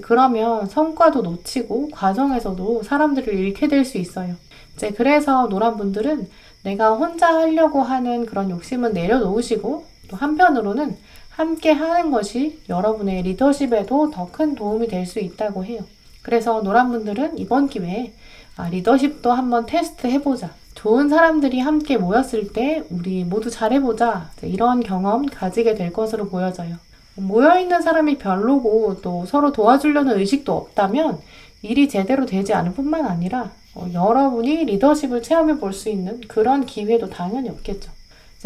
Speaker 1: 그러면 성과도 놓치고 과정에서도 사람들을 잃게 될 수 있어요. 그래서 노란 분들은 내가 혼자 하려고 하는 그런 욕심은 내려놓으시고 또 한편으로는 함께 하는 것이 여러분의 리더십에도 더 큰 도움이 될 수 있다고 해요. 그래서 노란분들은 이번 기회에 리더십도 한번 테스트 해보자. 좋은 사람들이 함께 모였을 때 우리 모두 잘해보자. 이런 경험 가지게 될 것으로 보여져요. 모여있는 사람이 별로고 또 서로 도와주려는 의식도 없다면 일이 제대로 되지 않을 뿐만 아니라 여러분이 리더십을 체험해 볼 수 있는 그런 기회도 당연히 없겠죠.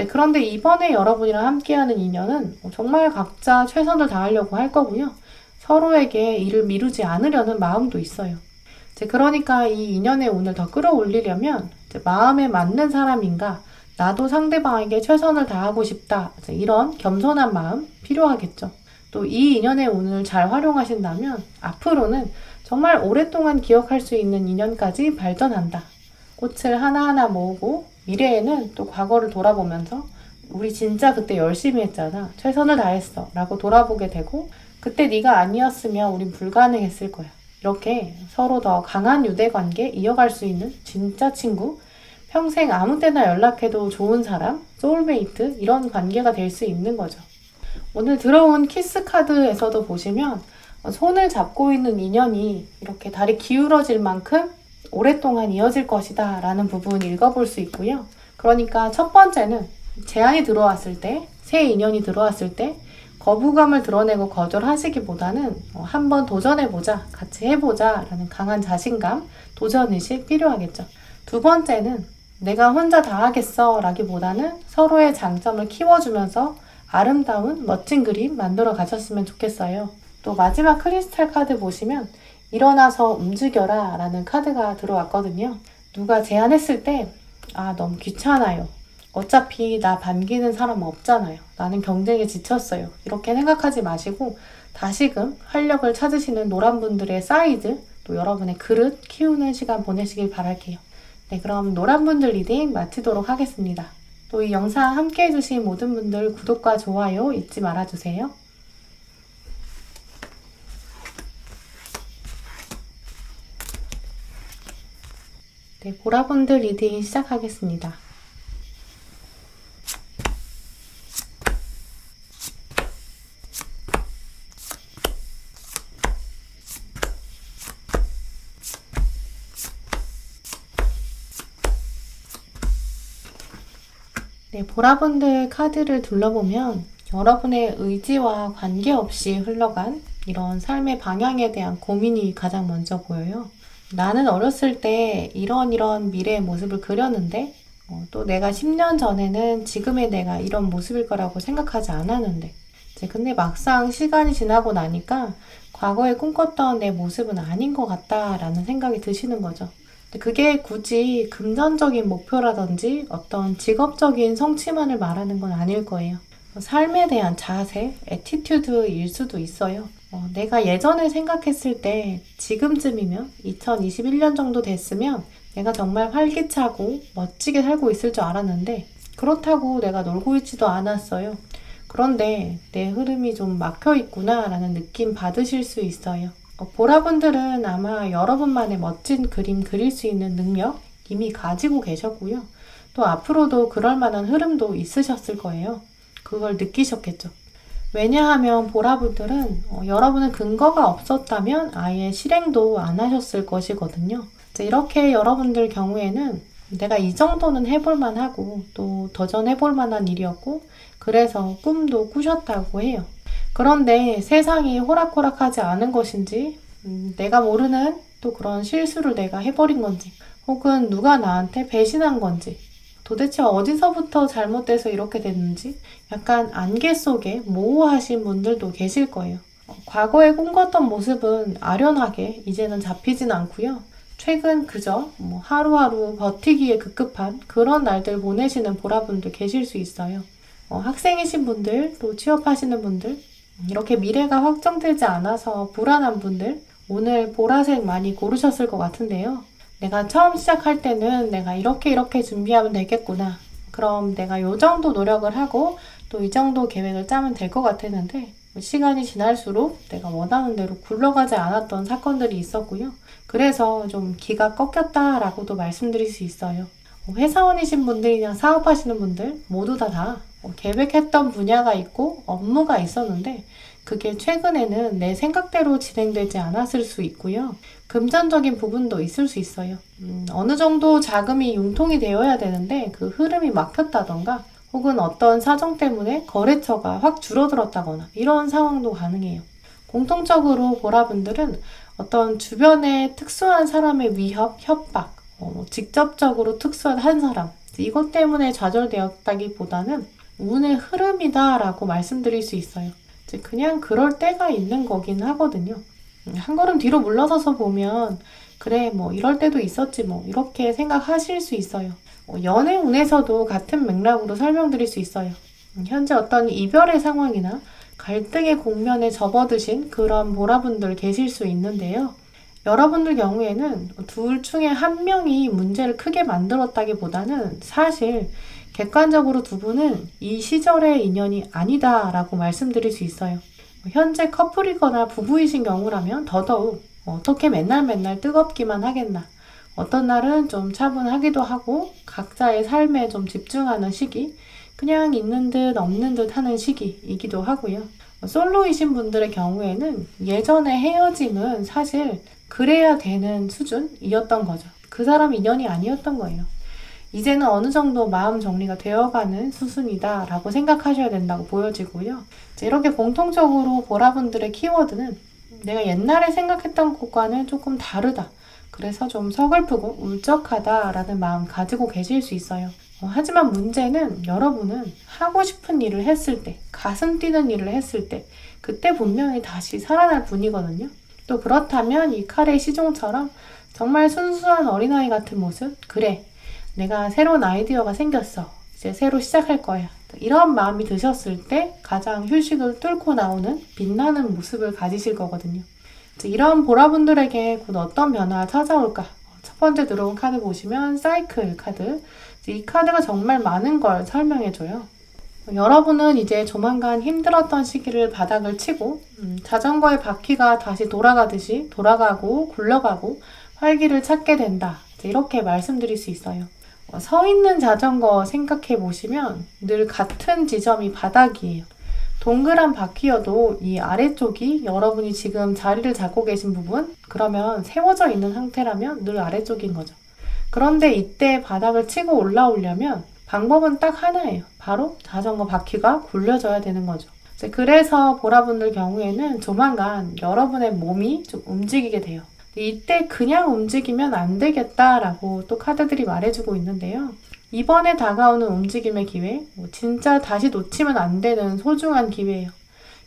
Speaker 1: 그런데 이번에 여러분이랑 함께하는 인연은 정말 각자 최선을 다하려고 할 거고요. 서로에게 일을 미루지 않으려는 마음도 있어요. 그러니까 이 인연의 운을 더 끌어올리려면 마음에 맞는 사람인가, 나도 상대방에게 최선을 다하고 싶다, 이런 겸손한 마음 필요하겠죠. 또 이 인연의 운을 잘 활용하신다면 앞으로는 정말 오랫동안 기억할 수 있는 인연까지 발전한다. 꽃을 하나하나 모으고 미래에는 또 과거를 돌아보면서 우리 진짜 그때 열심히 했잖아, 최선을 다했어 라고 돌아보게 되고, 그때 네가 아니었으면 우린 불가능했을 거야. 이렇게 서로 더 강한 유대관계 이어갈 수 있는 진짜 친구, 평생 아무 때나 연락해도 좋은 사람, 소울메이트, 이런 관계가 될 수 있는 거죠. 오늘 들어온 키스 카드에서도 보시면 손을 잡고 있는 인연이 이렇게 다리 기울어질 만큼 오랫동안 이어질 것이다 라는 부분 읽어볼 수 있고요. 그러니까 첫 번째는 제안이 들어왔을 때, 새 인연이 들어왔을 때 거부감을 드러내고 거절하시기보다는 한번 도전해보자, 같이 해보자 라는 강한 자신감, 도전의식 필요하겠죠. 두 번째는 내가 혼자 다 하겠어 라기보다는 서로의 장점을 키워주면서 아름다운 멋진 그림 만들어 가셨으면 좋겠어요. 또 마지막 크리스탈 카드 보시면 일어나서 움직여라 라는 카드가 들어왔거든요. 누가 제안했을 때 너무 귀찮아요. 어차피 나 반기는 사람 없잖아요. 나는 경쟁에 지쳤어요. 이렇게 생각하지 마시고 다시금 활력을 찾으시는 노란분들의 사이즈, 또 여러분의 그릇 키우는 시간 보내시길 바랄게요. 네, 그럼 노란분들 리딩 마치도록 하겠습니다. 또 이 영상 함께 해주신 모든 분들 구독과 좋아요 잊지 말아주세요. 네, 보라분들 리딩 시작하겠습니다. 네, 보라분들 카드를 둘러보면 여러분의 의지와 관계없이 흘러간 이런 삶의 방향에 대한 고민이 가장 먼저 보여요. 나는 어렸을 때 이런 미래의 모습을 그렸는데 또 내가 10년 전에는 지금의 내가 이런 모습일 거라고 생각하지 않았는데 근데 막상 시간이 지나고 나니까 과거에 꿈꿨던 내 모습은 아닌 것 같다라는 생각이 드시는 거죠. 그게 굳이 금전적인 목표라든지 어떤 직업적인 성취만을 말하는 건 아닐 거예요. 삶에 대한 자세, 애티튜드일 수도 있어요. 내가 예전에 생각했을 때 지금쯤이면 2021년 정도 됐으면 내가 정말 활기차고 멋지게 살고 있을 줄 알았는데 그렇다고 내가 놀고 있지도 않았어요. 그런데 내 흐름이 좀 막혀 있구나 라는 느낌 받으실 수 있어요. 보라분들은 아마 여러분만의 멋진 그림 그릴 수 있는 능력 이미 가지고 계셨고요. 또 앞으로도 그럴 만한 흐름도 있으셨을 거예요. 그걸 느끼셨겠죠. 왜냐하면 보라분들은 여러분은 근거가 없었다면 아예 실행도 안 하셨을 것이거든요. 이렇게 여러분들 경우에는 내가 이 정도는 해볼 만하고 또 도전해볼 만한 일이었고 그래서 꿈도 꾸셨다고 해요. 그런데 세상이 호락호락하지 않은 것인지 내가 모르는 또 그런 실수를 내가 해버린 건지 혹은 누가 나한테 배신한 건지 도대체 어디서부터 잘못돼서 이렇게 됐는지 약간 안개 속에 모호하신 분들도 계실 거예요. 과거에 꿈꿨던 모습은 아련하게 이제는 잡히진 않고요. 최근 그저 하루하루 버티기에 급급한 그런 날들 보내시는 보라분들 계실 수 있어요. 학생이신 분들, 또 취업하시는 분들, 이렇게 미래가 확정되지 않아서 불안한 분들, 오늘 보라색 많이 고르셨을 것 같은데요. 내가 처음 시작할 때는 내가 이렇게 준비하면 되겠구나. 그럼 내가 이 정도 노력을 하고 또 이 정도 계획을 짜면 될 것 같았는데 시간이 지날수록 내가 원하는 대로 굴러가지 않았던 사건들이 있었고요. 그래서 좀 기가 꺾였다라고도 말씀드릴 수 있어요. 회사원이신 분들이나 사업하시는 분들 모두 다 계획했던 분야가 있고 업무가 있었는데 그게 최근에는 내 생각대로 진행되지 않았을 수 있고요. 금전적인 부분도 있을 수 있어요. 어느 정도 자금이 융통이 되어야 되는데 그 흐름이 막혔다던가 혹은 어떤 사정 때문에 거래처가 확 줄어들었다거나 이런 상황도 가능해요. 공통적으로 보라분들은 어떤 주변에 특수한 사람의 위협, 협박, 직접적으로 특수한 한 사람 이것 때문에 좌절되었다기보다는 운의 흐름이다라고 말씀드릴 수 있어요. 그냥 그럴 때가 있는 거긴 하거든요. 한 걸음 뒤로 물러서서 보면 그래 이럴 때도 있었지 이렇게 생각하실 수 있어요. 연애 운에서도 같은 맥락으로 설명드릴 수 있어요. 현재 어떤 이별의 상황이나 갈등의 국면에 접어드신 그런 보라분들 계실 수 있는데요. 여러분들 경우에는 둘 중에 한 명이 문제를 크게 만들었다기보다는 사실 객관적으로 두 분은 이 시절의 인연이 아니다라고 말씀드릴 수 있어요. 현재 커플이거나 부부이신 경우라면 더더욱 어떻게 맨날 뜨겁기만 하겠나. 어떤 날은 좀 차분하기도 하고 각자의 삶에 좀 집중하는 시기, 그냥 있는 듯 없는 듯 하는 시기이기도 하고요. 솔로이신 분들의 경우에는 예전의 헤어짐은 사실 그래야 되는 수준이었던 거죠. 그 사람 인연이 아니었던 거예요. 이제는 어느 정도 마음 정리가 되어가는 수순이다 라고 생각하셔야 된다고 보여지고요. 이렇게 공통적으로 보라분들의 키워드는 내가 옛날에 생각했던 것과는 조금 다르다. 그래서 좀 서글프고 울적하다 라는 마음 가지고 계실 수 있어요. 하지만 문제는 여러분은 하고 싶은 일을 했을 때, 가슴 뛰는 일을 했을 때 그때 분명히 다시 살아날 분이거든요. 또 그렇다면 이 칼의 시종처럼 정말 순수한 어린아이 같은 모습? 그래, 내가 새로운 아이디어가 생겼어. 이제 새로 시작할 거야. 이런 마음이 드셨을 때 가장 휴식을 뚫고 나오는 빛나는 모습을 가지실 거거든요. 이런 보라분들에게 곧 어떤 변화가 찾아올까? 첫 번째 들어온 카드 보시면 사이클 카드. 이 카드가 정말 많은 걸 설명해줘요. 여러분은 이제 조만간 힘들었던 시기를 바닥을 치고 자전거의 바퀴가 다시 돌아가듯이 돌아가고 굴러가고 활기를 찾게 된다. 이렇게 말씀드릴 수 있어요. 서 있는 자전거 생각해 보시면 늘 같은 지점이 바닥이에요. 동그란 바퀴여도 이 아래쪽이 여러분이 지금 자리를 잡고 계신 부분, 그러면 세워져 있는 상태라면 늘 아래쪽인 거죠. 그런데 이때 바닥을 치고 올라오려면 방법은 딱 하나예요. 바로 자전거 바퀴가 굴려져야 되는 거죠. 그래서 보라분들 경우에는 조만간 여러분의 몸이 좀 움직이게 돼요. 이때 그냥 움직이면 안 되겠다라고 또 카드들이 말해주고 있는데요. 이번에 다가오는 움직임의 기회, 진짜 다시 놓치면 안 되는 소중한 기회예요.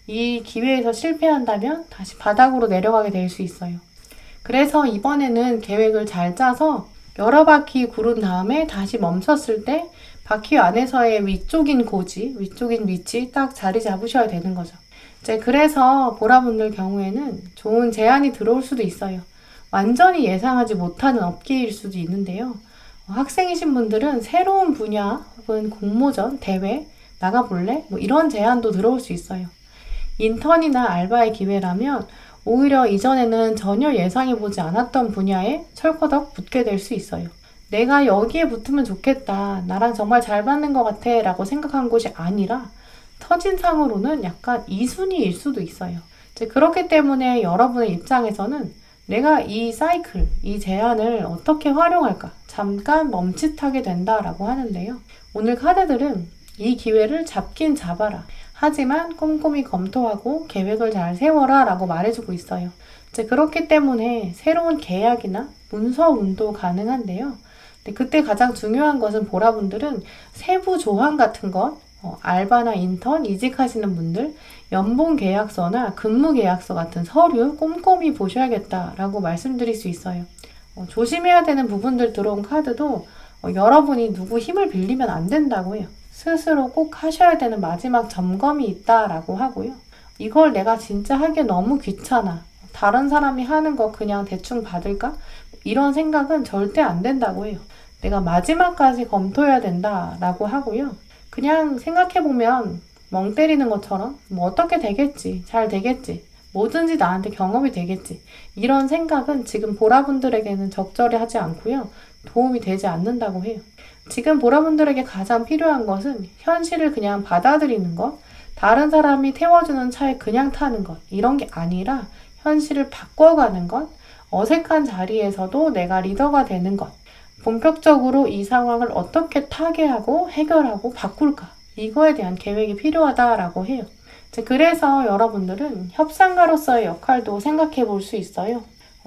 Speaker 1: 이 기회에서 실패한다면 다시 바닥으로 내려가게 될 수 있어요. 그래서 이번에는 계획을 잘 짜서 여러 바퀴 구른 다음에 다시 멈췄을 때 바퀴 안에서의 위쪽인 고지, 위쪽인 위치 딱 자리 잡으셔야 되는 거죠. 그래서 보라분들 경우에는 좋은 제안이 들어올 수도 있어요. 완전히 예상하지 못하는 업계일 수도 있는데요. 학생이신 분들은 새로운 분야 혹은 공모전, 대회, 나가볼래? 이런 제안도 들어올 수 있어요. 인턴이나 알바의 기회라면 오히려 이전에는 전혀 예상해보지 않았던 분야에 철커덕 붙게 될 수 있어요. 내가 여기에 붙으면 좋겠다. 나랑 정말 잘 맞는 것 같아. 라고 생각한 곳이 아니라 터진상으로는 약간 이순위일 수도 있어요. 그렇기 때문에 여러분의 입장에서는 내가 이 사이클, 이 제안을 어떻게 활용할까? 잠깐 멈칫하게 된다라고 하는데요. 오늘 카드들은 이 기회를 잡긴 잡아라. 하지만 꼼꼼히 검토하고 계획을 잘 세워라 라고 말해주고 있어요. 그렇기 때문에 새로운 계약이나 문서 운도 가능한데요. 그때 가장 중요한 것은 보라분들은 세부 조항 같은 것, 알바나 인턴, 이직하시는 분들, 연봉 계약서나 근무 계약서 같은 서류 꼼꼼히 보셔야겠다라고 말씀드릴 수 있어요. 조심해야 되는 부분들 들어온 카드도 여러분이 누구 힘을 빌리면 안 된다고 해요. 스스로 꼭 하셔야 되는 마지막 점검이 있다라고 하고요. 이걸 내가 진짜 하기 너무 귀찮아. 다른 사람이 하는 거 그냥 대충 받을까? 이런 생각은 절대 안 된다고 해요. 내가 마지막까지 검토해야 된다라고 하고요. 그냥 생각해보면 멍 때리는 것처럼 어떻게 되겠지, 잘 되겠지, 뭐든지 나한테 경험이 되겠지. 이런 생각은 지금 보라분들에게는 적절히 하지 않고요. 도움이 되지 않는다고 해요. 지금 보라분들에게 가장 필요한 것은 현실을 그냥 받아들이는 것, 다른 사람이 태워주는 차에 그냥 타는 것, 이런 게 아니라 현실을 바꿔가는 것, 어색한 자리에서도 내가 리더가 되는 것, 본격적으로 이 상황을 어떻게 타개하고 해결하고 바꿀까, 이거에 대한 계획이 필요하다라고 해요. 그래서 여러분들은 협상가로서의 역할도 생각해 볼 수 있어요.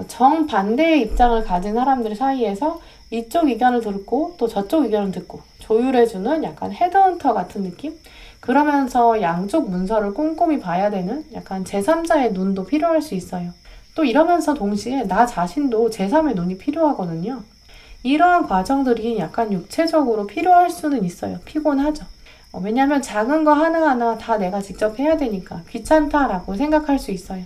Speaker 1: 정반대의 입장을 가진 사람들 사이에서 이쪽 의견을 듣고 또 저쪽 의견을 듣고 조율해주는 약간 헤드헌터 같은 느낌? 그러면서 양쪽 문서를 꼼꼼히 봐야 되는 약간 제3자의 눈도 필요할 수 있어요. 또 이러면서 동시에 나 자신도 제3의 눈이 필요하거든요. 이러한 과정들이 약간 육체적으로 필요할 수는 있어요. 피곤하죠. 왜냐하면 작은 거 하나하나 다 내가 직접 해야 되니까 귀찮다라고 생각할 수 있어요.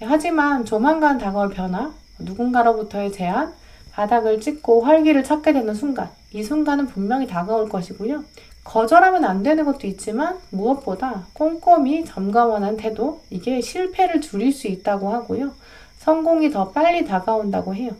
Speaker 1: 하지만 조만간 다가올 변화, 누군가로부터의 제안, 바닥을 찍고 활기를 찾게 되는 순간, 이 순간은 분명히 다가올 것이고요. 거절하면 안 되는 것도 있지만 무엇보다 꼼꼼히 점검하는 태도, 이게 실패를 줄일 수 있다고 하고요. 성공이 더 빨리 다가온다고 해요.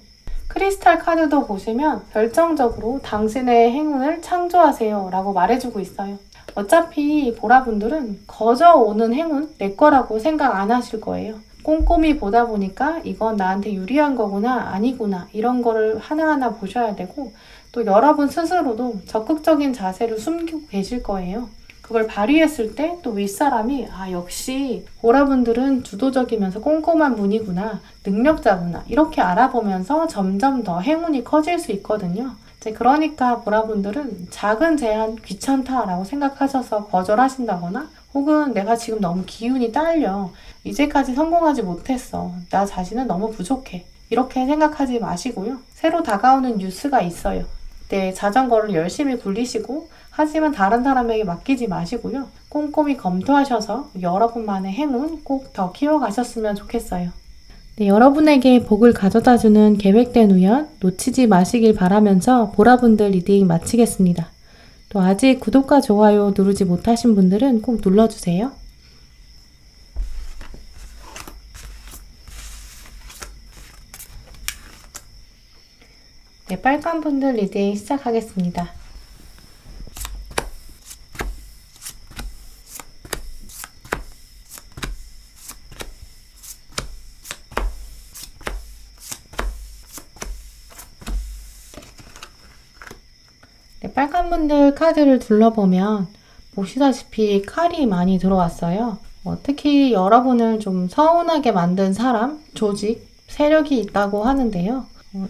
Speaker 1: 크리스탈 카드도 보시면 결정적으로 당신의 행운을 창조하세요 라고 말해주고 있어요. 어차피 보라분들은 거저오는 행운 내 거라고 생각 안 하실 거예요. 꼼꼼히 보다 보니까 이건 나한테 유리한 거구나 아니구나 이런 거를 하나하나 보셔야 되고 또 여러분 스스로도 적극적인 자세를 숨기고 계실 거예요. 그걸 발휘했을 때 또 윗사람이 역시 보라분들은 주도적이면서 꼼꼼한 분이구나 능력자구나 이렇게 알아보면서 점점 더 행운이 커질 수 있거든요. 그러니까 보라분들은 작은 제안 귀찮다라고 생각하셔서 거절하신다거나 혹은 내가 지금 너무 기운이 딸려 이제까지 성공하지 못했어 나 자신은 너무 부족해 이렇게 생각하지 마시고요. 새로 다가오는 뉴스가 있어요. 그때 자전거를 열심히 굴리시고 하지만 다른 사람에게 맡기지 마시고요. 꼼꼼히 검토하셔서 여러분만의 행운 꼭 더 키워가셨으면 좋겠어요. 네, 여러분에게 복을 가져다주는 계획된 우연 놓치지 마시길 바라면서 보라분들 리딩 마치겠습니다. 또 아직 구독과 좋아요 누르지 못하신 분들은 꼭 눌러주세요. 네, 빨간 분들 리딩 시작하겠습니다. 빨간 분들 카드를 둘러보면 보시다시피 칼이 많이 들어왔어요. 특히 여러분을 좀 서운하게 만든 사람, 조직, 세력이 있다고 하는데요.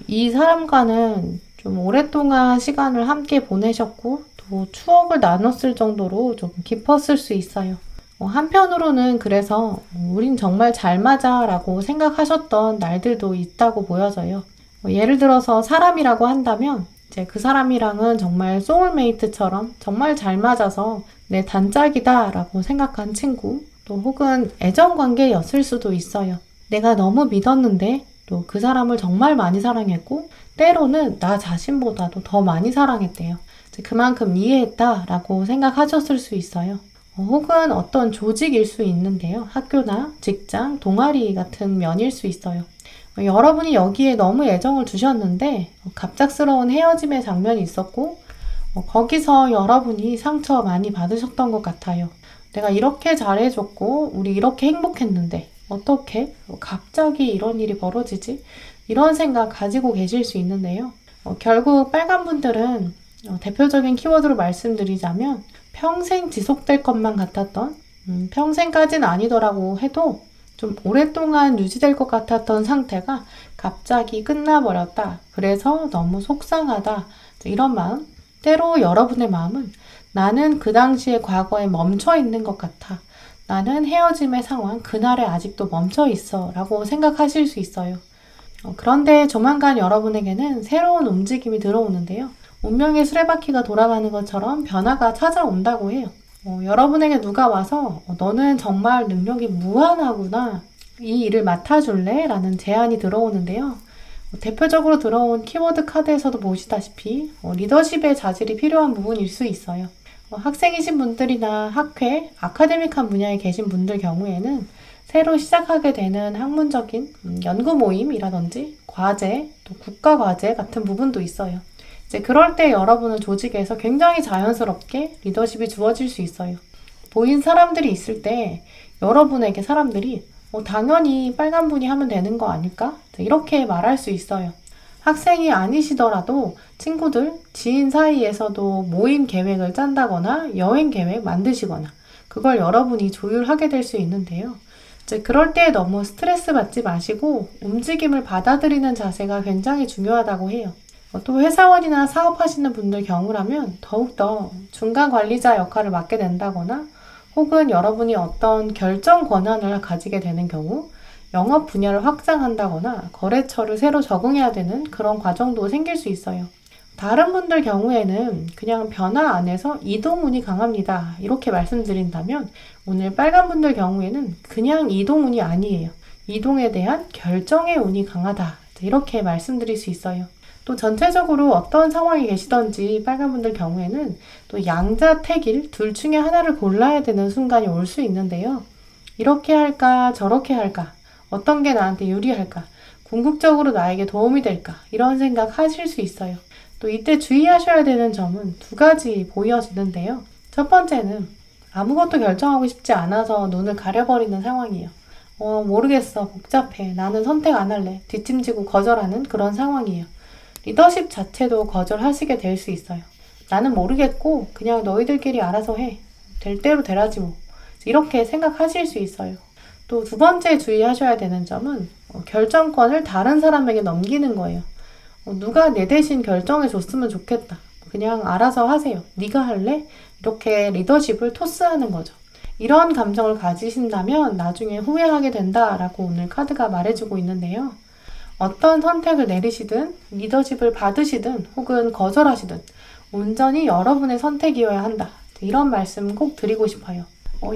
Speaker 1: 이 사람과는 좀 오랫동안 시간을 함께 보내셨고 또 추억을 나눴을 정도로 좀 깊었을 수 있어요. 한편으로는 그래서 우린 정말 잘 맞아 라고 생각하셨던 날들도 있다고 보여져요. 예를 들어서 사람이라고 한다면 이제 그 사람이랑은 정말 소울메이트처럼 정말 잘 맞아서 내 단짝이다 라고 생각한 친구 또 혹은 애정관계였을 수도 있어요. 내가 너무 믿었는데 또 그 사람을 정말 많이 사랑했고 때로는 나 자신보다도 더 많이 사랑했대요. 그만큼 이해했다 라고 생각하셨을 수 있어요. 혹은 어떤 조직일 수 있는데요. 학교나 직장, 동아리 같은 면일 수 있어요. 여러분이 여기에 너무 애정을 두셨는데 갑작스러운 헤어짐의 장면이 있었고 거기서 여러분이 상처 많이 받으셨던 것 같아요. 내가 이렇게 잘해줬고 우리 이렇게 행복했는데 어떻게 갑자기 이런 일이 벌어지지? 이런 생각 가지고 계실 수 있는데요. 결국 빨간 분들은 대표적인 키워드로 말씀드리자면 평생 지속될 것만 같았던 평생까지는 아니더라고 해도 좀 오랫동안 유지될 것 같았던 상태가 갑자기 끝나버렸다. 그래서 너무 속상하다. 이런 마음. 때로 여러분의 마음은 나는 그 당시의 과거에 멈춰 있는 것 같아. 나는 헤어짐의 상황, 그날에 아직도 멈춰 있어. 라고 생각하실 수 있어요. 그런데 조만간 여러분에게는 새로운 움직임이 들어오는데요. 운명의 수레바퀴가 돌아가는 것처럼 변화가 찾아온다고 해요. 여러분에게 누가 와서 너는 정말 능력이 무한하구나. 이 일을 맡아줄래? 라는 제안이 들어오는데요. 대표적으로 들어온 키워드 카드에서도 보시다시피 리더십의 자질이 필요한 부분일 수 있어요. 학생이신 분들이나 학회, 아카데믹한 분야에 계신 분들 경우에는 새로 시작하게 되는 학문적인 연구 모임이라든지 과제, 또 국가 과제 같은 부분도 있어요. 이제 그럴 때 여러분은 조직에서 굉장히 자연스럽게 리더십이 주어질 수 있어요. 보인 사람들이 있을 때 여러분에게 사람들이 당연히 빨간 분이 하면 되는 거 아닐까? 이렇게 말할 수 있어요. 학생이 아니시더라도 친구들, 지인 사이에서도 모임 계획을 짠다거나 여행 계획 만드시거나 그걸 여러분이 조율하게 될 수 있는데요. 이제 그럴 때 너무 스트레스 받지 마시고 움직임을 받아들이는 자세가 굉장히 중요하다고 해요. 또 회사원이나 사업하시는 분들 경우라면 더욱더 중간 관리자 역할을 맡게 된다거나 혹은 여러분이 어떤 결정 권한을 가지게 되는 경우 영업 분야를 확장한다거나 거래처를 새로 적응해야 되는 그런 과정도 생길 수 있어요. 다른 분들 경우에는 그냥 변화 안에서 이동운이 강합니다. 이렇게 말씀드린다면 오늘 빨간 분들 경우에는 그냥 이동운이 아니에요. 이동에 대한 결정의 운이 강하다. 이렇게 말씀드릴 수 있어요. 또 전체적으로 어떤 상황에 계시던지 빨간 분들 경우에는 또 양자택일 둘 중에 하나를 골라야 되는 순간이 올 수 있는데요. 이렇게 할까 저렇게 할까 어떤 게 나한테 유리할까 궁극적으로 나에게 도움이 될까 이런 생각 하실 수 있어요. 또 이때 주의하셔야 되는 점은 두 가지 보여지는데요. 첫 번째는 아무것도 결정하고 싶지 않아서 눈을 가려버리는 상황이에요. 모르겠어 복잡해 나는 선택 안 할래 뒷짐지고 거절하는 그런 상황이에요. 리더십 자체도 거절하시게 될 수 있어요. 나는 모르겠고 그냥 너희들끼리 알아서 해. 될 대로 되라지 뭐. 이렇게 생각하실 수 있어요. 또 두 번째 주의하셔야 되는 점은 결정권을 다른 사람에게 넘기는 거예요. 누가 내 대신 결정해 줬으면 좋겠다. 그냥 알아서 하세요. 네가 할래? 이렇게 리더십을 토스하는 거죠. 이런 감정을 가지신다면 나중에 후회하게 된다라고 오늘 카드가 말해주고 있는데요. 어떤 선택을 내리시든 리더십을 받으시든 혹은 거절하시든 온전히 여러분의 선택이어야 한다. 이런 말씀 꼭 드리고 싶어요.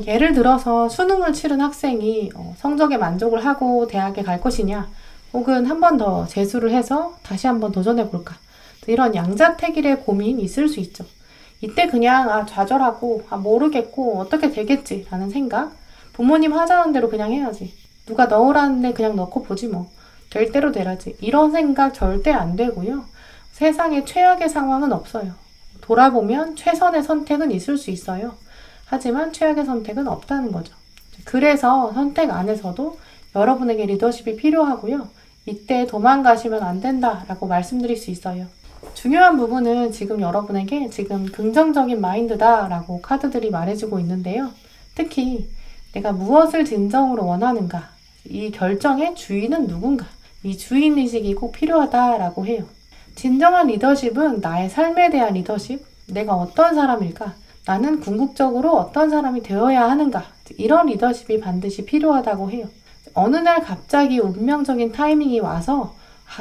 Speaker 1: 예를 들어서 수능을 치른 학생이 성적에 만족을 하고 대학에 갈 것이냐 혹은 한 번 더 재수를 해서 다시 한번 도전해 볼까 이런 양자택일의 고민이 있을 수 있죠. 이때 그냥 좌절하고 모르겠고 어떻게 되겠지 라는 생각 부모님 하자는 대로 그냥 해야지 누가 넣으라는데 그냥 넣고 보지 뭐 될 대로 되라지 이런 생각 절대 안 되고요. 세상에 최악의 상황은 없어요. 돌아보면 최선의 선택은 있을 수 있어요. 하지만 최악의 선택은 없다는 거죠. 그래서 선택 안에서도 여러분에게 리더십이 필요하고요. 이때 도망가시면 안 된다라고 말씀드릴 수 있어요. 중요한 부분은 지금 여러분에게 지금 긍정적인 마인드다라고 카드들이 말해주고 있는데요. 특히 내가 무엇을 진정으로 원하는가, 이 결정의 주인은 누군가, 이 주인의식이 꼭 필요하다라고 해요. 진정한 리더십은 나의 삶에 대한 리더십, 내가 어떤 사람일까, 나는 궁극적으로 어떤 사람이 되어야 하는가, 이런 리더십이 반드시 필요하다고 해요. 어느 날 갑자기 운명적인 타이밍이 와서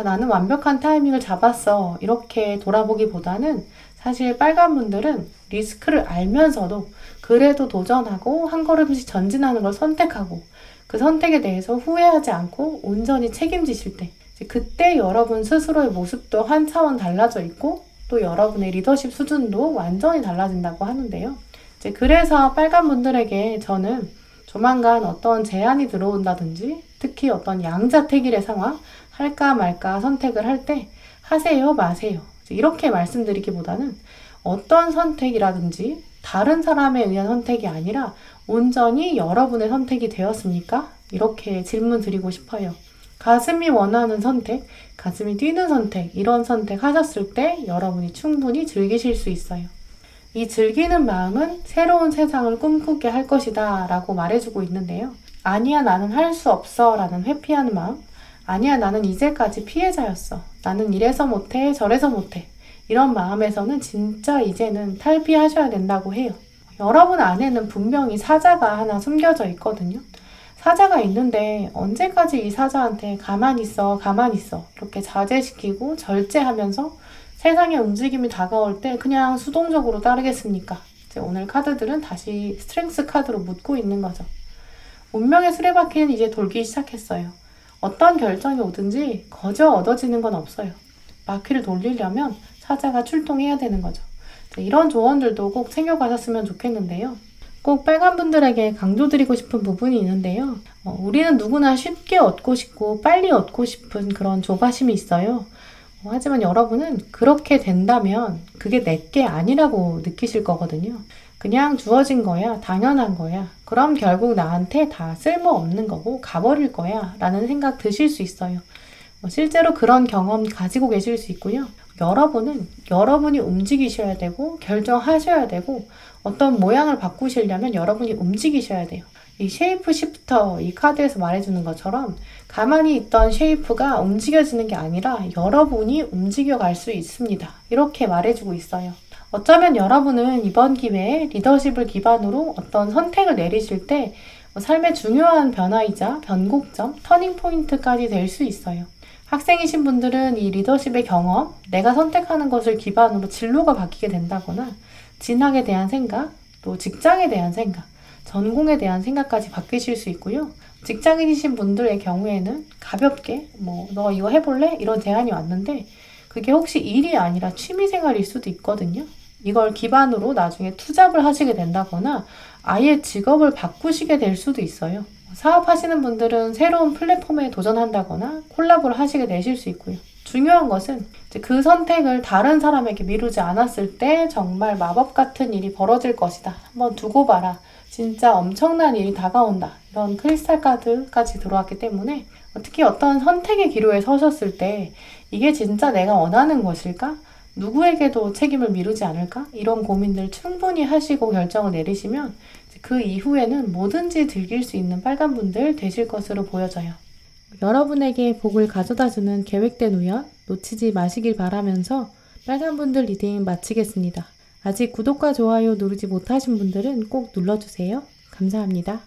Speaker 1: 나는 완벽한 타이밍을 잡았어 이렇게 돌아보기보다는 사실 빨간 분들은 리스크를 알면서도 그래도 도전하고 한 걸음씩 전진하는 걸 선택하고 그 선택에 대해서 후회하지 않고 온전히 책임지실 때 그때 여러분 스스로의 모습도 한 차원 달라져 있고 또 여러분의 리더십 수준도 완전히 달라진다고 하는데요. 그래서 빨간 분들에게 저는 조만간 어떤 제안이 들어온다든지 특히 어떤 양자택일의 상황 할까 말까 선택을 할 때 하세요 마세요 이렇게 말씀드리기보다는 어떤 선택이라든지 다른 사람에 의한 선택이 아니라 온전히 여러분의 선택이 되었습니까? 이렇게 질문 드리고 싶어요. 가슴이 원하는 선택, 가슴이 뛰는 선택 이런 선택 하셨을 때 여러분이 충분히 즐기실 수 있어요. 이 즐기는 마음은 새로운 세상을 꿈꾸게 할 것이다 라고 말해주고 있는데요. 아니야 나는 할 수 없어 라는 회피하는 마음, 아니야 나는 이제까지 피해자였어, 나는 이래서 못해 저래서 못해 이런 마음에서는 진짜 이제는 탈피하셔야 된다고 해요. 여러분 안에는 분명히 사자가 하나 숨겨져 있거든요. 사자가 있는데 언제까지 이 사자한테 가만히 있어 이렇게 자제시키고 절제하면서 세상의 움직임이 다가올 때 그냥 수동적으로 따르겠습니까? 오늘 카드들은 다시 스트렝스 카드로 묻고 있는 거죠. 운명의 수레바퀴는 이제 돌기 시작했어요. 어떤 결정이 오든지 거저 얻어지는 건 없어요. 바퀴를 돌리려면 사자가 출동해야 되는 거죠. 이런 조언들도 꼭 챙겨가셨으면 좋겠는데요. 꼭 빨간 분들에게 강조드리고 싶은 부분이 있는데요. 우리는 누구나 쉽게 얻고 싶고 빨리 얻고 싶은 그런 조바심이 있어요. 하지만 여러분은 그렇게 된다면 그게 내게 아니라고 느끼실 거거든요. 그냥 주어진 거야, 당연한 거야. 그럼 결국 나한테 다 쓸모없는 거고 가버릴 거야 라는 생각 드실 수 있어요. 실제로 그런 경험 가지고 계실 수 있고요. 여러분은 여러분이 움직이셔야 되고 결정하셔야 되고 어떤 모양을 바꾸시려면 여러분이 움직이셔야 돼요. 이 쉐이프 시프터 이 카드에서 말해주는 것처럼 가만히 있던 쉐이프가 움직여지는 게 아니라 여러분이 움직여갈 수 있습니다. 이렇게 말해주고 있어요. 어쩌면 여러분은 이번 기회에 리더십을 기반으로 어떤 선택을 내리실 때 삶의 중요한 변화이자 변곡점, 터닝포인트까지 될 수 있어요. 학생이신 분들은 이 리더십의 경험, 내가 선택하는 것을 기반으로 진로가 바뀌게 된다거나 진학에 대한 생각, 또 직장에 대한 생각, 전공에 대한 생각까지 바뀌실 수 있고요. 직장인이신 분들의 경우에는 가볍게 너 이거 해볼래? 이런 제안이 왔는데 그게 혹시 일이 아니라 취미생활일 수도 있거든요. 이걸 기반으로 나중에 투잡을 하시게 된다거나 아예 직업을 바꾸시게 될 수도 있어요. 사업하시는 분들은 새로운 플랫폼에 도전한다거나 콜라보를 하시게 되실 수 있고요. 중요한 것은 그 선택을 다른 사람에게 미루지 않았을 때 정말 마법 같은 일이 벌어질 것이다. 한번 두고 봐라. 진짜 엄청난 일이 다가온다. 이런 크리스탈 카드까지 들어왔기 때문에 특히 어떤 선택의 기로에 서셨을 때 이게 진짜 내가 원하는 것일까? 누구에게도 책임을 미루지 않을까? 이런 고민들 충분히 하시고 결정을 내리시면 그 이후에는 뭐든지 즐길 수 있는 빨간 분들 되실 것으로 보여져요. 여러분에게 복을 가져다주는 계획된 우연 놓치지 마시길 바라면서 빨간 분들 리딩 마치겠습니다. 아직 구독과 좋아요 누르지 못하신 분들은 꼭 눌러주세요. 감사합니다.